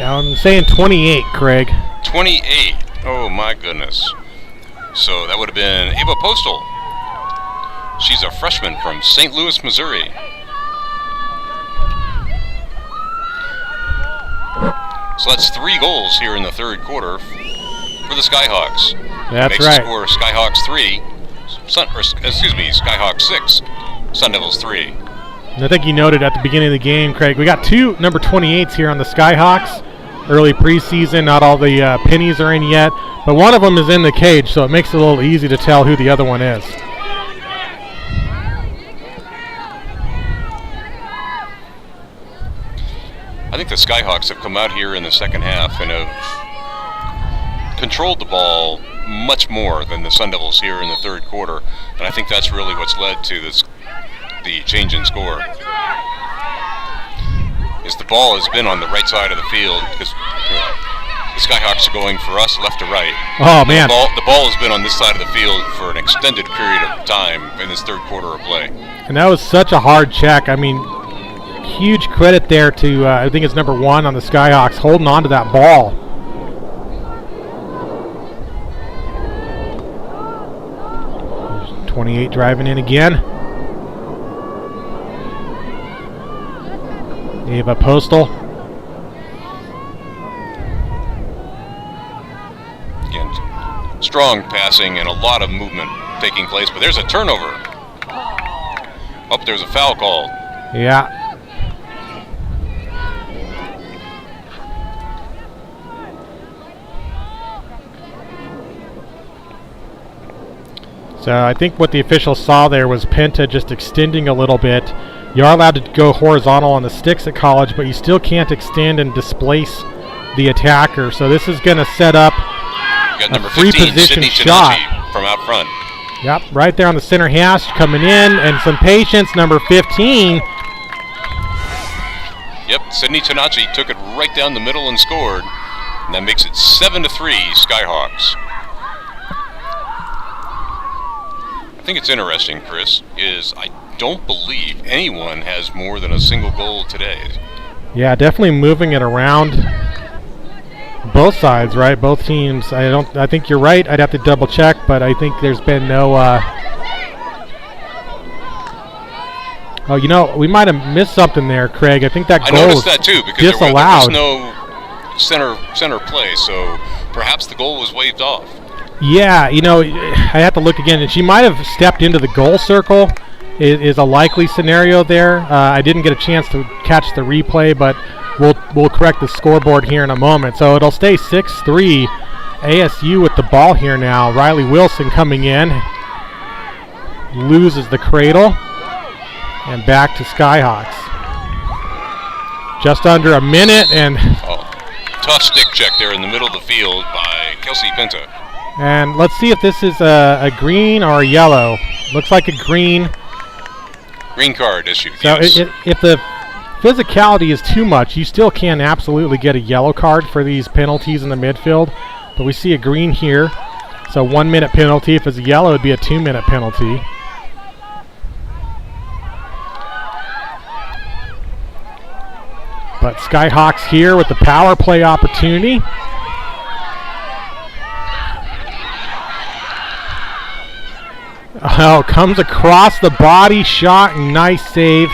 I'm saying 28, Craig. 28. Oh my goodness. So that would have been Ava Postal. She's a freshman from St. Louis, Missouri. So that's 3 goals here in the third quarter for the Skyhawks. That's Makes right. the score Skyhawks 3, Skyhawks 6, Sun Devils 3. And I think you noted at the beginning of the game, Craig, we got 2 number 28s here on the Skyhawks. Early preseason, not all the pennies are in yet, but one of them is in the cage, so it makes it a little easy to tell who the other one is. I think the Skyhawks have come out here in the second half and have controlled the ball much more than the Sun Devils here in the third quarter, and I think that's really what's led to the change in score. Is the ball has been on the right side of the field because the Skyhawks are going for us left to right. Oh man! The ball has been on this side of the field for an extended period of time in this third quarter of play. And that was such a hard check. I mean, huge credit there to I think it's number 1 on the Skyhawks holding on to that ball. 28 driving in again. Ava Postal. Again, strong passing and a lot of movement taking place, but there's a turnover. Oh, there's a foul call. Yeah. So I think what the officials saw there was Penta just extending a little bit. You are allowed to go horizontal on the sticks at college, but you still can't extend and displace the attacker. So this is going to set up a free 15, position Sydney shot. Tanachi from out front. Yep, right there on the center hash coming in, and some patience, number 15. Yep, Sydney Tanachi took it right down the middle and scored. And that makes it 7-3 Skyhawks. I think it's interesting, Chris, is I don't believe anyone has more than a single goal today. Yeah, definitely moving it around both sides, right? Both teams. I think you're right. I'd have to double check, but I think there's been no oh, you know, we might have missed something there, Craig. I think that goal I noticed that too, because disallowed. there was no center play, so perhaps the goal was waved off. Yeah, you know, I have to look again, and she might have stepped into the goal circle. Is a likely scenario there. I didn't get a chance to catch the replay, but we'll correct the scoreboard here in a moment. So it'll stay 6-3 ASU with the ball here now. Riley Wilson coming in, loses the cradle, and back to Skyhawks. Just under a minute, and tough stick check there in the middle of the field by Kelsey Pinta. And let's see if this is a green or a yellow. Looks like a green. Green card issued. So yes. if the physicality is too much, you still can absolutely get a yellow card for these penalties in the midfield. But we see a green here. So 1 minute penalty. If it's a yellow, it would be a 2 minute penalty. But Skyhawks here with the power play opportunity. Oh, comes across the body, shot, and nice save.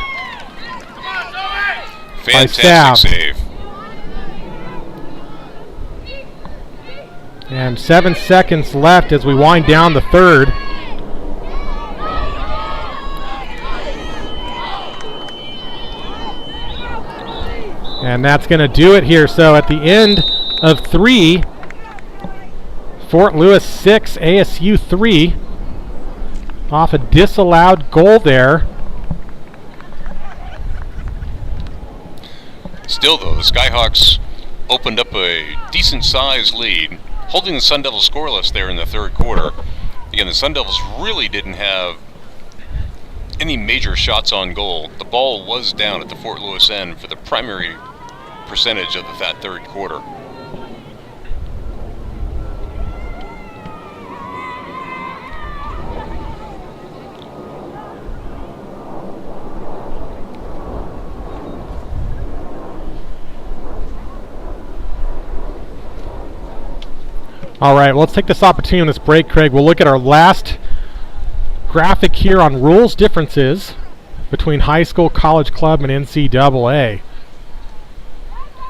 Fantastic save. And 7 seconds left as we wind down the third. And that's going to do it here. So at the end of 3, Fort Lewis 6, ASU 3. Off a disallowed goal there. Still, though, the Skyhawks opened up a decent-sized lead, holding the Sun Devils scoreless there in the third quarter. Again, the Sun Devils really didn't have any major shots on goal. The ball was down at the Fort Lewis end for the primary percentage of that third quarter. All right, well, let's take this opportunity on this break, Craig. We'll look at our last graphic here on rules differences between high school, college club, and NCAA.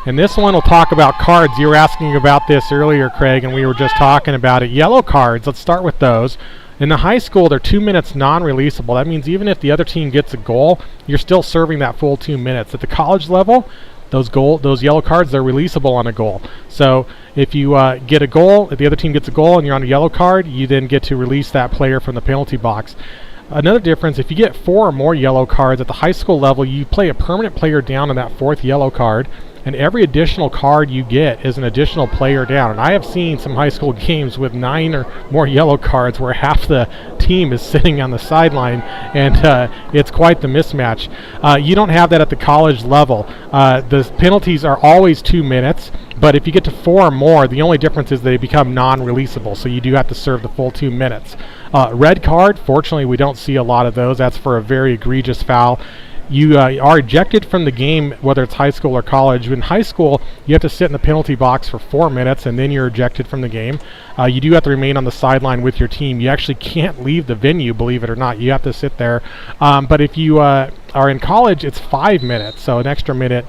And this one will talk about cards. You were asking about this earlier, Craig, and we were just talking about it. Yellow cards, let's start with those. In the high school, they're 2 minutes non-releasable. That means even if the other team gets a goal, you're still serving that full 2 minutes. At the college level, those yellow cards, they're releasable on a goal. So if you get a goal, if the other team gets a goal and you're on a yellow card, you then get to release that player from the penalty box. Another difference, if you get 4 or more yellow cards at the high school level, you play a permanent player down on that 4th yellow card, and every additional card you get is an additional player down. And I have seen some high school games with 9 or more yellow cards where half the team is sitting on the sideline, and it's quite the mismatch. You don't have that at the college level. The penalties are always 2 minutes, but if you get to 4 or more, the only difference is they become non-releasable, so you do have to serve the full 2 minutes. Red card, fortunately we don't see a lot of those. That's for a very egregious foul. you are ejected from the game, whether it's high school or college. In high school, you have to sit in the penalty box for 4 minutes, and then you're ejected from the game. You do have to remain on the sideline with your team. You actually can't leave the venue, believe it or not. You have to sit there. But if you are in college, it's 5 minutes, so an extra minute.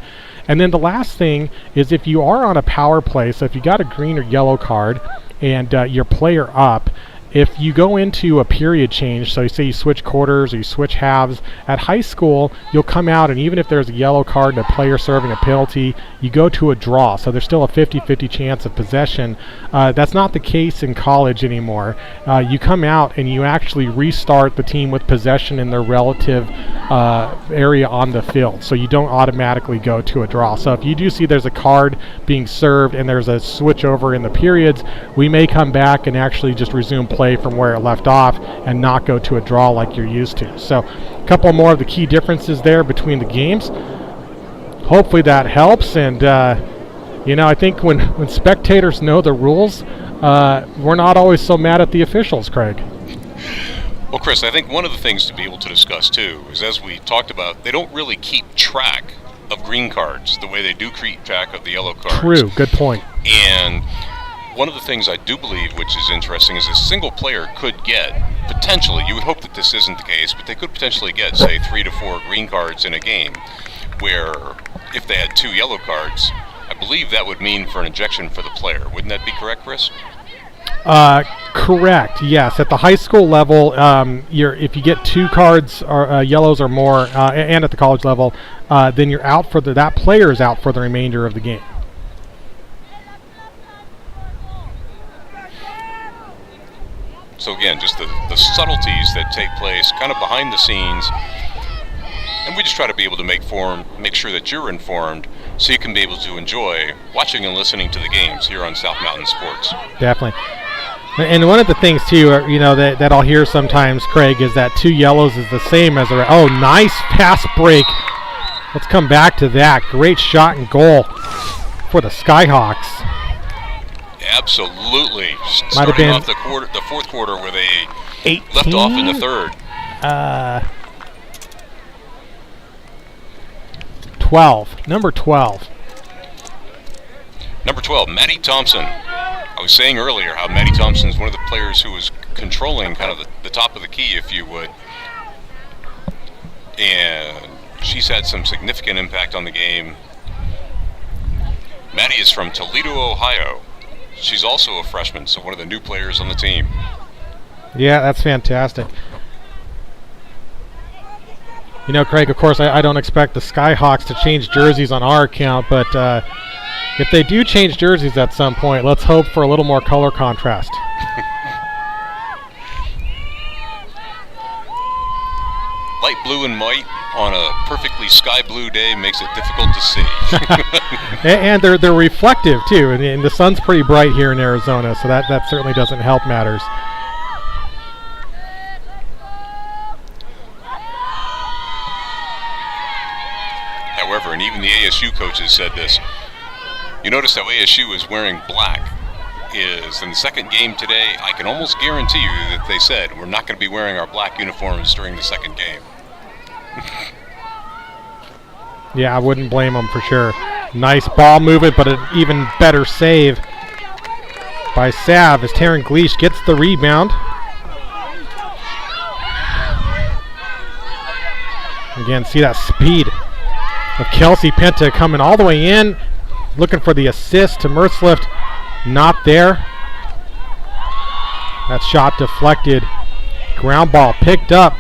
And then the last thing is if you are on a power play, so if you got a green or yellow card and your player up, if you go into a period change, so you say you switch quarters or you switch halves, at high school, you'll come out, and even if there's a yellow card and a player serving a penalty, you go to a draw. So there's still a 50-50 chance of possession. That's not the case in college anymore. You come out and you actually restart the team with possession in their relative area on the field. So you don't automatically go to a draw. So if you do see there's a card being served and there's a switch over in the periods, we may come back and actually just resume play from where it left off and not go to a draw like you're used to. So a couple more of the key differences there between the games. Hopefully that helps. And I think when spectators know the rules, we're not always so mad at the officials, Craig. Well, Chris, I think one of the things to be able to discuss too is, as we talked about, they don't really keep track of green cards the way they do keep track of the yellow cards. True, good point. And one of the things I do believe, which is interesting, is a single player could get, potentially, you would hope that this isn't the case, but they could potentially get, say, 3 to 4 green cards in a game, where if they had 2 yellow cards, I believe that would mean for an ejection for the player. Wouldn't that be correct, Chris? Correct, yes. At the high school level, if you get 2 cards, or yellows or more, and at the college level, then you're out for that player is out for the remainder of the game. So again, just the subtleties that take place kind of behind the scenes, and we just try to be able to make sure that you're informed so you can be able to enjoy watching and listening to the games here on South Mountain Sports. Definitely. And one of the things too, that I'll hear sometimes, Craig, is that 2 yellows is the same as a oh, nice fast break. Let's come back to that. Great shot and goal for the Skyhawks. Absolutely. Might have been off the fourth quarter where they 18? Left off in the third. 12. Number 12. Number 12, Maddie Thompson. I was saying earlier how Maddie Thompson is one of the players who was controlling kind of the top of the key, if you would. And she's had some significant impact on the game. Maddie is from Toledo, Ohio. She's also a freshman, so one of the new players on the team. Yeah, that's fantastic. Craig, of course, I don't expect the Skyhawks to change jerseys on our account, but if they do change jerseys at some point, let's hope for a little more color contrast. Light blue and white on a perfectly sky blue day makes it difficult to see. And they're reflective too, and the sun's pretty bright here in Arizona, so that certainly doesn't help matters. However, and even the ASU coaches said this, you notice how ASU is wearing black. Is in the second game today, I can almost guarantee you that they said we're not going to be wearing our black uniforms during the second game. Yeah, I wouldn't blame them for sure. Nice ball movement, but an even better save by Sav as Taryn Gleesh gets the rebound. Again, see that speed of Kelsey Penta coming all the way in, looking for the assist to Mertzlift. Not there. That shot deflected. Ground ball picked up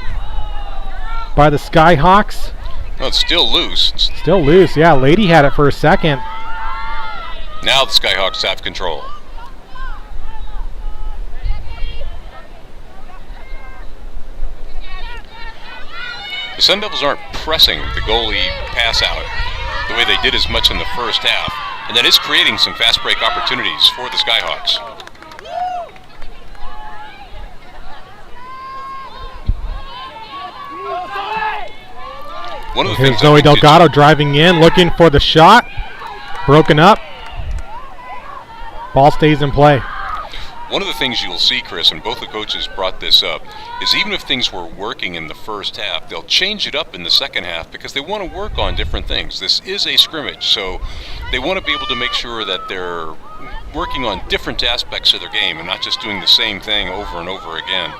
by the Skyhawks. No, it's still loose. Still loose, yeah. Lady had it for a second. Now the Skyhawks have control. The Sun Devils aren't pressing the goalie pass out the way they did as much in the first half, and that is creating some fast break opportunities for the Skyhawks. One of the Here's things Zoe Delgado driving in, looking for the shot. Broken up. Ball stays in play. One of the things you'll see, Chris, and both the coaches brought this up, is even if things were working in the first half, they'll change it up in the second half because they want to work on different things. This is a scrimmage, so they want to be able to make sure that they're working on different aspects of their game and not just doing the same thing over and over again.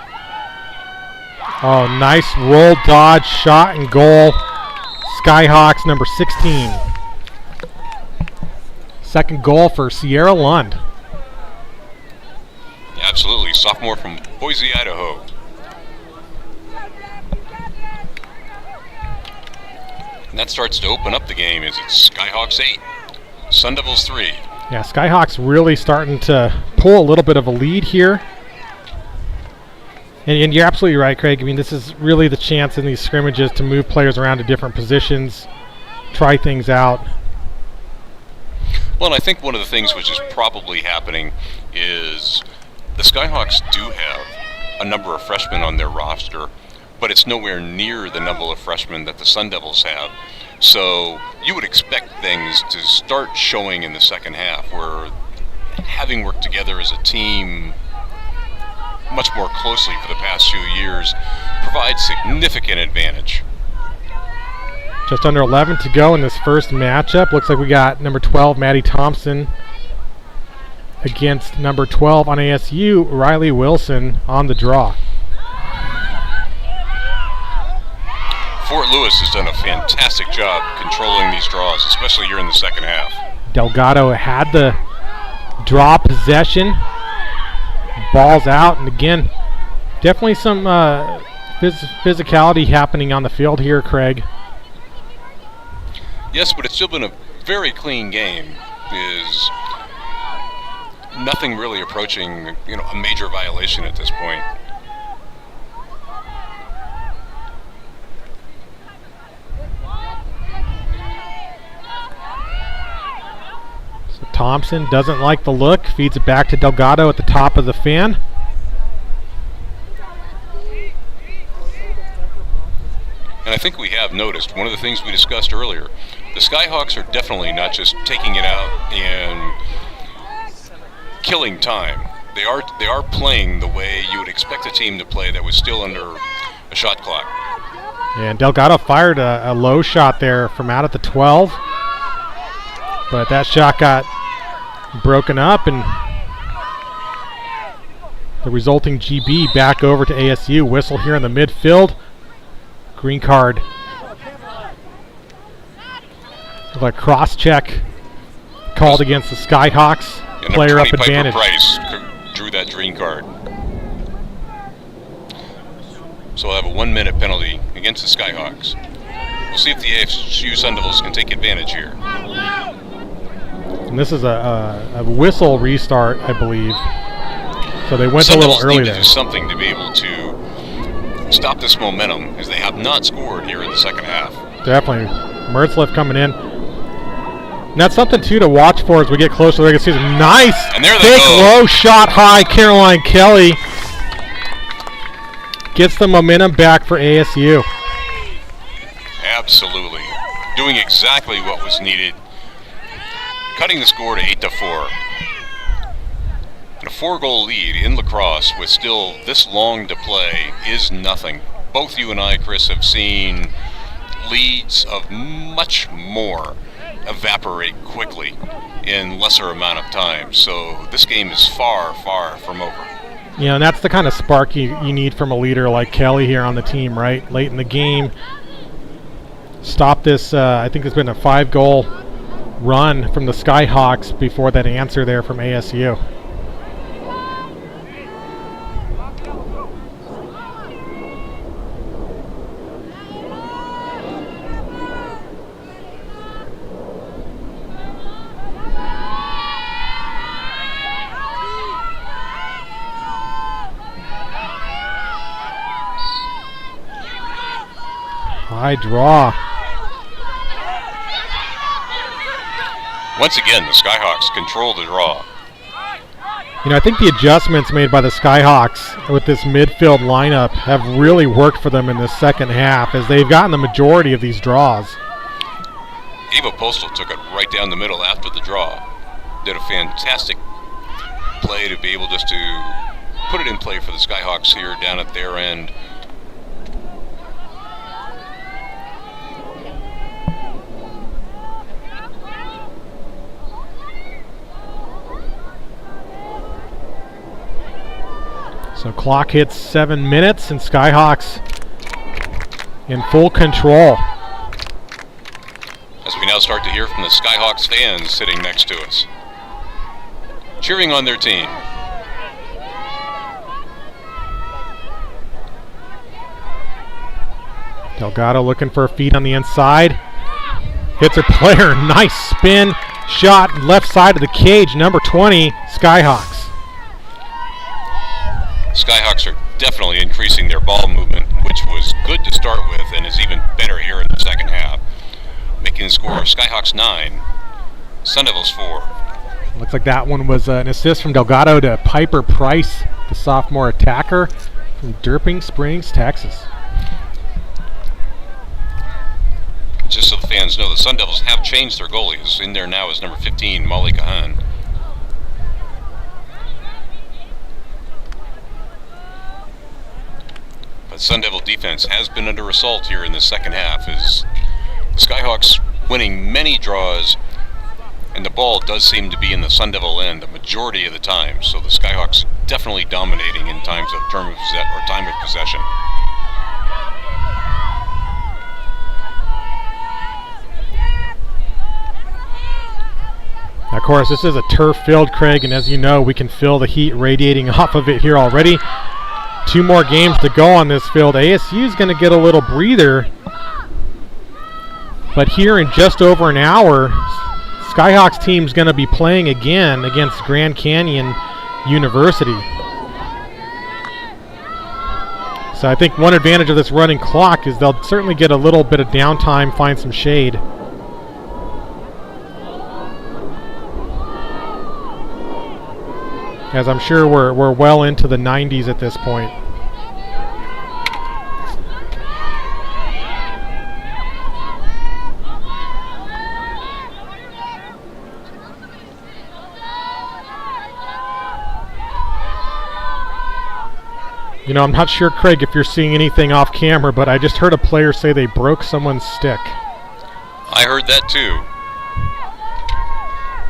Oh, nice roll dodge, shot and goal. Skyhawks number 16. Second goal for Sierra Lund. Absolutely, sophomore from Boise, Idaho. And that starts to open up the game as it's Skyhawks 8, Sun Devils 3. Yeah, Skyhawks really starting to pull a little bit of a lead here. And you're absolutely right, Craig. I mean, this is really the chance in these scrimmages to move players around to different positions, try things out. Well, and I think one of the things which is probably happening is the Skyhawks do have a number of freshmen on their roster, but it's nowhere near the number of freshmen that the Sun Devils have. So you would expect things to start showing in the second half, where having worked together as a team much more closely for the past few years provides significant advantage. Just under 11 to go in this first matchup. Looks like we got number 12, Maddie Thompson, against number 12 on ASU, Riley Wilson, on the draw. Fort Lewis has done a fantastic job controlling these draws, especially here in the second half. Delgado had the draw possession. Ball's out, and again, definitely some physicality happening on the field here, Craig. Yes, but it's still been a very clean game. Is nothing really approaching, a major violation at this point. So Thompson doesn't like the look, feeds it back to Delgado at the top of the fan. And I think we have noticed one of the things we discussed earlier. The Skyhawks are definitely not just taking it out and killing time. They are playing the way you would expect a team to play that was still under a shot clock. And Delgado fired a low shot there from out at the 12. But that shot got broken up, and the resulting GB back over to ASU. Whistle here in the midfield. Green card. Lacrosse check called against the Skyhawks. And Player up Piper advantage. Price drew that green card. So we'll have a 1-minute penalty against the Skyhawks. We'll see if the ASU Sun Devils can take advantage here. And this is a whistle restart, I believe. So they went Sun a little Devils early need to there. do something to be able to stop this momentum, as they have not scored here in the second half. Definitely. Mertzliff coming in. And that's something, too, to watch for as we get closer to the regular season. Nice! And there they big go. low shot high. Caroline Kelly gets the momentum back for ASU. Absolutely. Doing exactly what was needed. Cutting the score to 8-4. And a 4-goal lead in lacrosse with still this long to play is nothing. Both you and I, Chris, have seen leads of much more evaporate quickly in lesser amount of time. So this game is far, far from over. Yeah, and that's the kind of spark you need from a leader like Kelly here on the team, right? Late in the game. Stop this, I think there's been a 5-goal run from the Skyhawks before that answer there from ASU. High draw. Once again, the Skyhawks control the draw. I think the adjustments made by the Skyhawks with this midfield lineup have really worked for them in this second half, as they've gotten the majority of these draws. Ava Postal took it right down the middle after the draw. Did a fantastic play to be able just to put it in play for the Skyhawks here down at their end. So clock hits 7 minutes and Skyhawks in full control. As we now start to hear from the Skyhawks fans sitting next to us, cheering on their team. Delgado looking for a feed on the inside. Hits a player. Nice spin shot left side of the cage. Number 20, Skyhawks. Skyhawks are definitely increasing their ball movement, which was good to start with and is even better here in the second half. Making the score Skyhawks 9, Sun Devils 4. Looks like that one was an assist from Delgado to Piper Price, the sophomore attacker from Derping Springs, Texas. Just so the fans know, the Sun Devils have changed their goalies. In there now is number 15, Molly Kahan. But Sun Devil defense has been under assault here in the second half, as the Skyhawks winning many draws, and the ball does seem to be in the Sun Devil end the majority of the time. So the Skyhawks definitely dominating in times of time of possession. Of course, this is a turf field, Craig, and as you know, we can feel the heat radiating off of it here already. 2 more games to go on this field. ASU is going to get a little breather, but here in just over an hour, Skyhawks team's going to be playing again against Grand Canyon University. So I think one advantage of this running clock is they'll certainly get a little bit of downtime, find some shade. As I'm sure we're well into the 90s at this point. You know, I'm not sure, Craig, if you're seeing anything off camera, but I just heard a player say they broke someone's stick. I heard that too.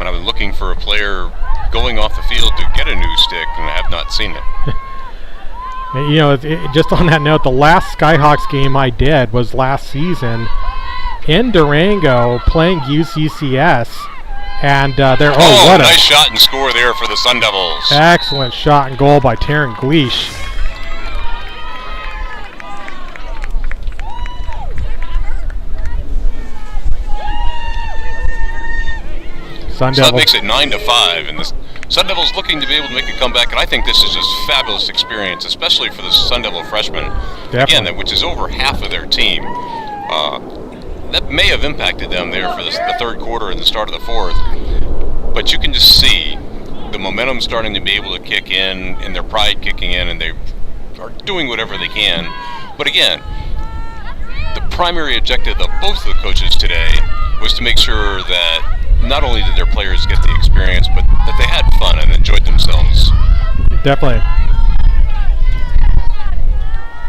When I was looking for a player going off the field to get a new stick, and I have not seen it. You know, just on that note, the last Skyhawks game I did was last season in Durango playing UCCS, and they're what nice shot and score there for the Sun Devils. Excellent shot and goal by Taryn Gleish. So that makes it 9-5, and the Sun Devils looking to be able to make a comeback, and I think this is just a fabulous experience, especially for the Sun Devil freshmen. Definitely. Again, which is over half of their team. That may have impacted them there for the third quarter and the start of the fourth, but you can just see the momentum starting to be able to kick in, and their pride kicking in, and they are doing whatever they can. But again, the primary objective of both of the coaches today was to make sure that not only did their players get the experience, but that they had fun and enjoyed themselves. Definitely.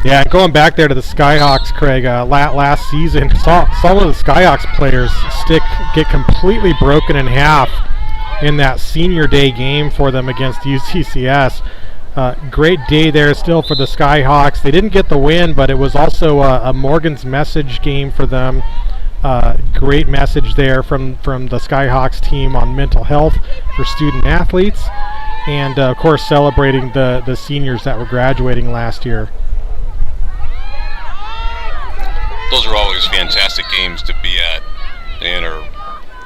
Yeah, going back there to the Skyhawks, Craig, last season, saw one of the Skyhawks players' stick get completely broken in half in that senior day game for them against UCCS. Great day there still for the Skyhawks. They didn't get the win, but it was also a Morgan's Message game for them. Great message there from the Skyhawks team on mental health for student athletes, and of course celebrating the seniors that were graduating last year. Those are always fantastic games to be at, and are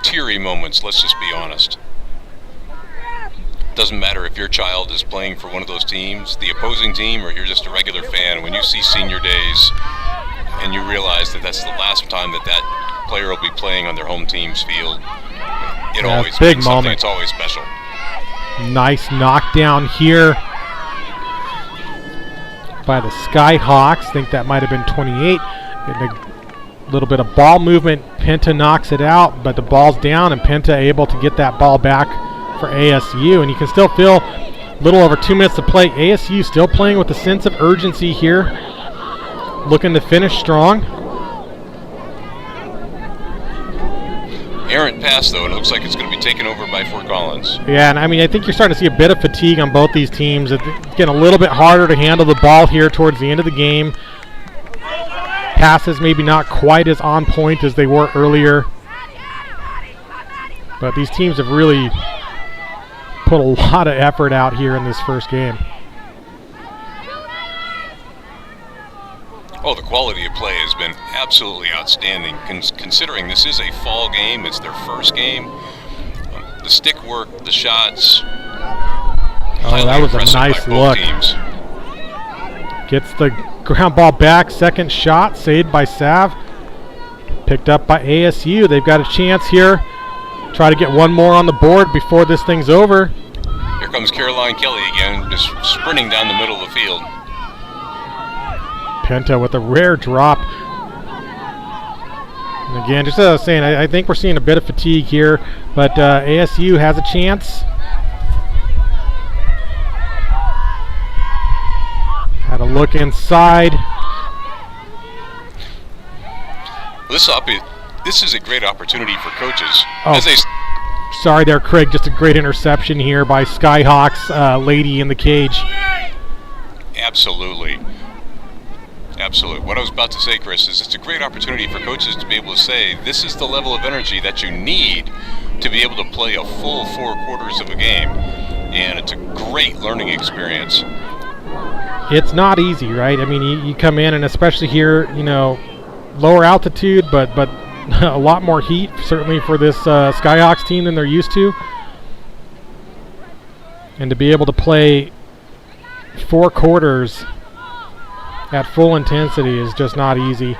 teary moments, let's just be honest. Doesn't matter if your child is playing for one of those teams, the opposing team, or you're just a regular fan. When you see senior days and you realize that that's the last time that player will be playing on their home team's field, it always big means moment. something. It's always special. Nice knockdown here by the Skyhawks. I think that might have been 28. Getting a little bit of ball movement. Penta knocks it out, but the ball's down, and Penta able to get that ball back for ASU. And you can still feel Little over 2 minutes to play. ASU still playing with a sense of urgency here. Looking to finish strong. Errant pass, though, and it looks like it's going to be taken over by Fort Collins. Yeah, and I mean, I think you're starting to see a bit of fatigue on both these teams. It's getting a little bit harder to handle the ball here towards the end of the game. Passes maybe not quite as on point as they were earlier. But these teams have really put a lot of effort out here in this first game. Oh, the quality of play has been absolutely outstanding, considering this is a fall game. It's their first game. The stick work, the shots. Oh, that was a nice look. Teams. Gets the ground ball back. Second shot saved by Sav. Picked up by ASU. They've got a chance here. Try to get one more on the board before this thing's over. Here comes Caroline Kelly again, just sprinting down the middle of the field. Penta with a rare drop. And again, just as I was saying, I think we're seeing a bit of fatigue here, but ASU has a chance. Had a look inside. This is a great opportunity for coaches. Oh, sorry there, Craig. Just a great interception here by Skyhawks, lady in the cage. Absolutely. Absolutely. What I was about to say, Chris, is it's a great opportunity for coaches to be able to say, this is the level of energy that you need to be able to play a full 4 quarters of a game. And it's a great learning experience. It's not easy, right? I mean, you come in, and especially here, you know, lower altitude, but a lot more heat, certainly for this Skyhawks team than they're used to. And to be able to play 4 quarters at full intensity is just not easy.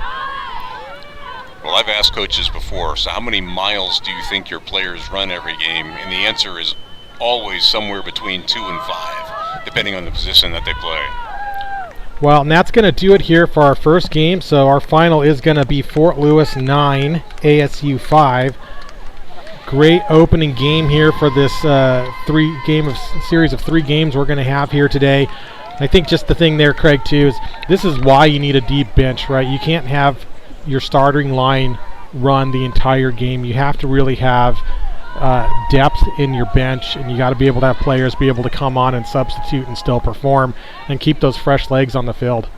Well, I've asked coaches before, so how many miles do you think your players run every game? And the answer is always somewhere between 2 and 5, depending on the position that they play. Well, and that's going to do it here for our first game. So our final is going to be Fort Lewis 9, ASU 5. Great opening game here for this series of 3 games we're going to have here today. I think just the thing there, Craig, too, is this is why you need a deep bench, right? You can't have your starting line run the entire game. You have to really have depth in your bench, and you got to be able to have players be able to come on and substitute and still perform and keep those fresh legs on the field.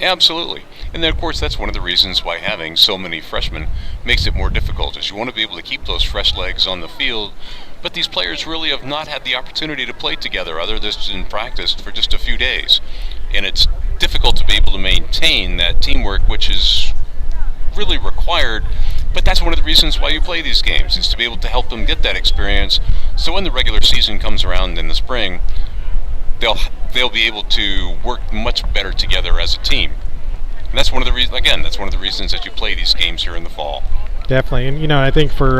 Absolutely. And then, of course, that's one of the reasons why having so many freshmen makes it more difficult, is you want to be able to keep those fresh legs on the field. But these players really have not had the opportunity to play together other than practice for just a few days. And it's difficult to be able to maintain that teamwork, which is really required. But that's one of the reasons why you play these games, is to be able to help them get that experience. So when the regular season comes around in the spring, they'll be able to work much better together as a team. And that's one of the reasons that you play these games here in the fall. Definitely. And, you know, I think for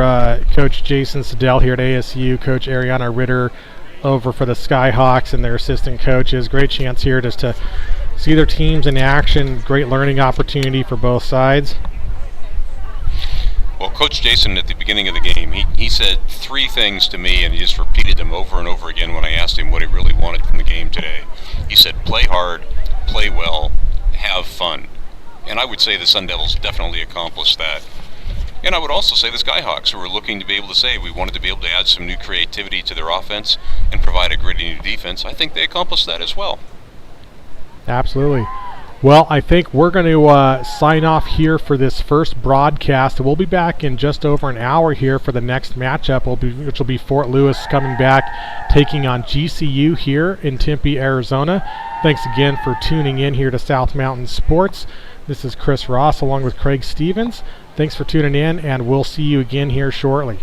Coach Jason Siddell here at ASU, Coach Ariana Ritter over for the Skyhawks and their assistant coaches, great chance here just to see their teams in action. Great learning opportunity for both sides. Well, Coach Jason, at the beginning of the game, he said 3 things to me, and he just repeated them over and over again when I asked him what he really wanted from the game today. He said, play hard, play well, have fun. And I would say the Sun Devils definitely accomplished that. And I would also say the Skyhawks, who were looking to be able to say we wanted to be able to add some new creativity to their offense and provide a gritty new defense, I think they accomplished that as well. Absolutely. Well, I think we're going to sign off here for this first broadcast. We'll be back in just over an hour here for the next matchup, which will be Fort Lewis coming back, taking on GCU here in Tempe, Arizona. Thanks again for tuning in here to South Mountain Sports. This is Chris Ross along with Craig Stevens. Thanks for tuning in, and we'll see you again here shortly.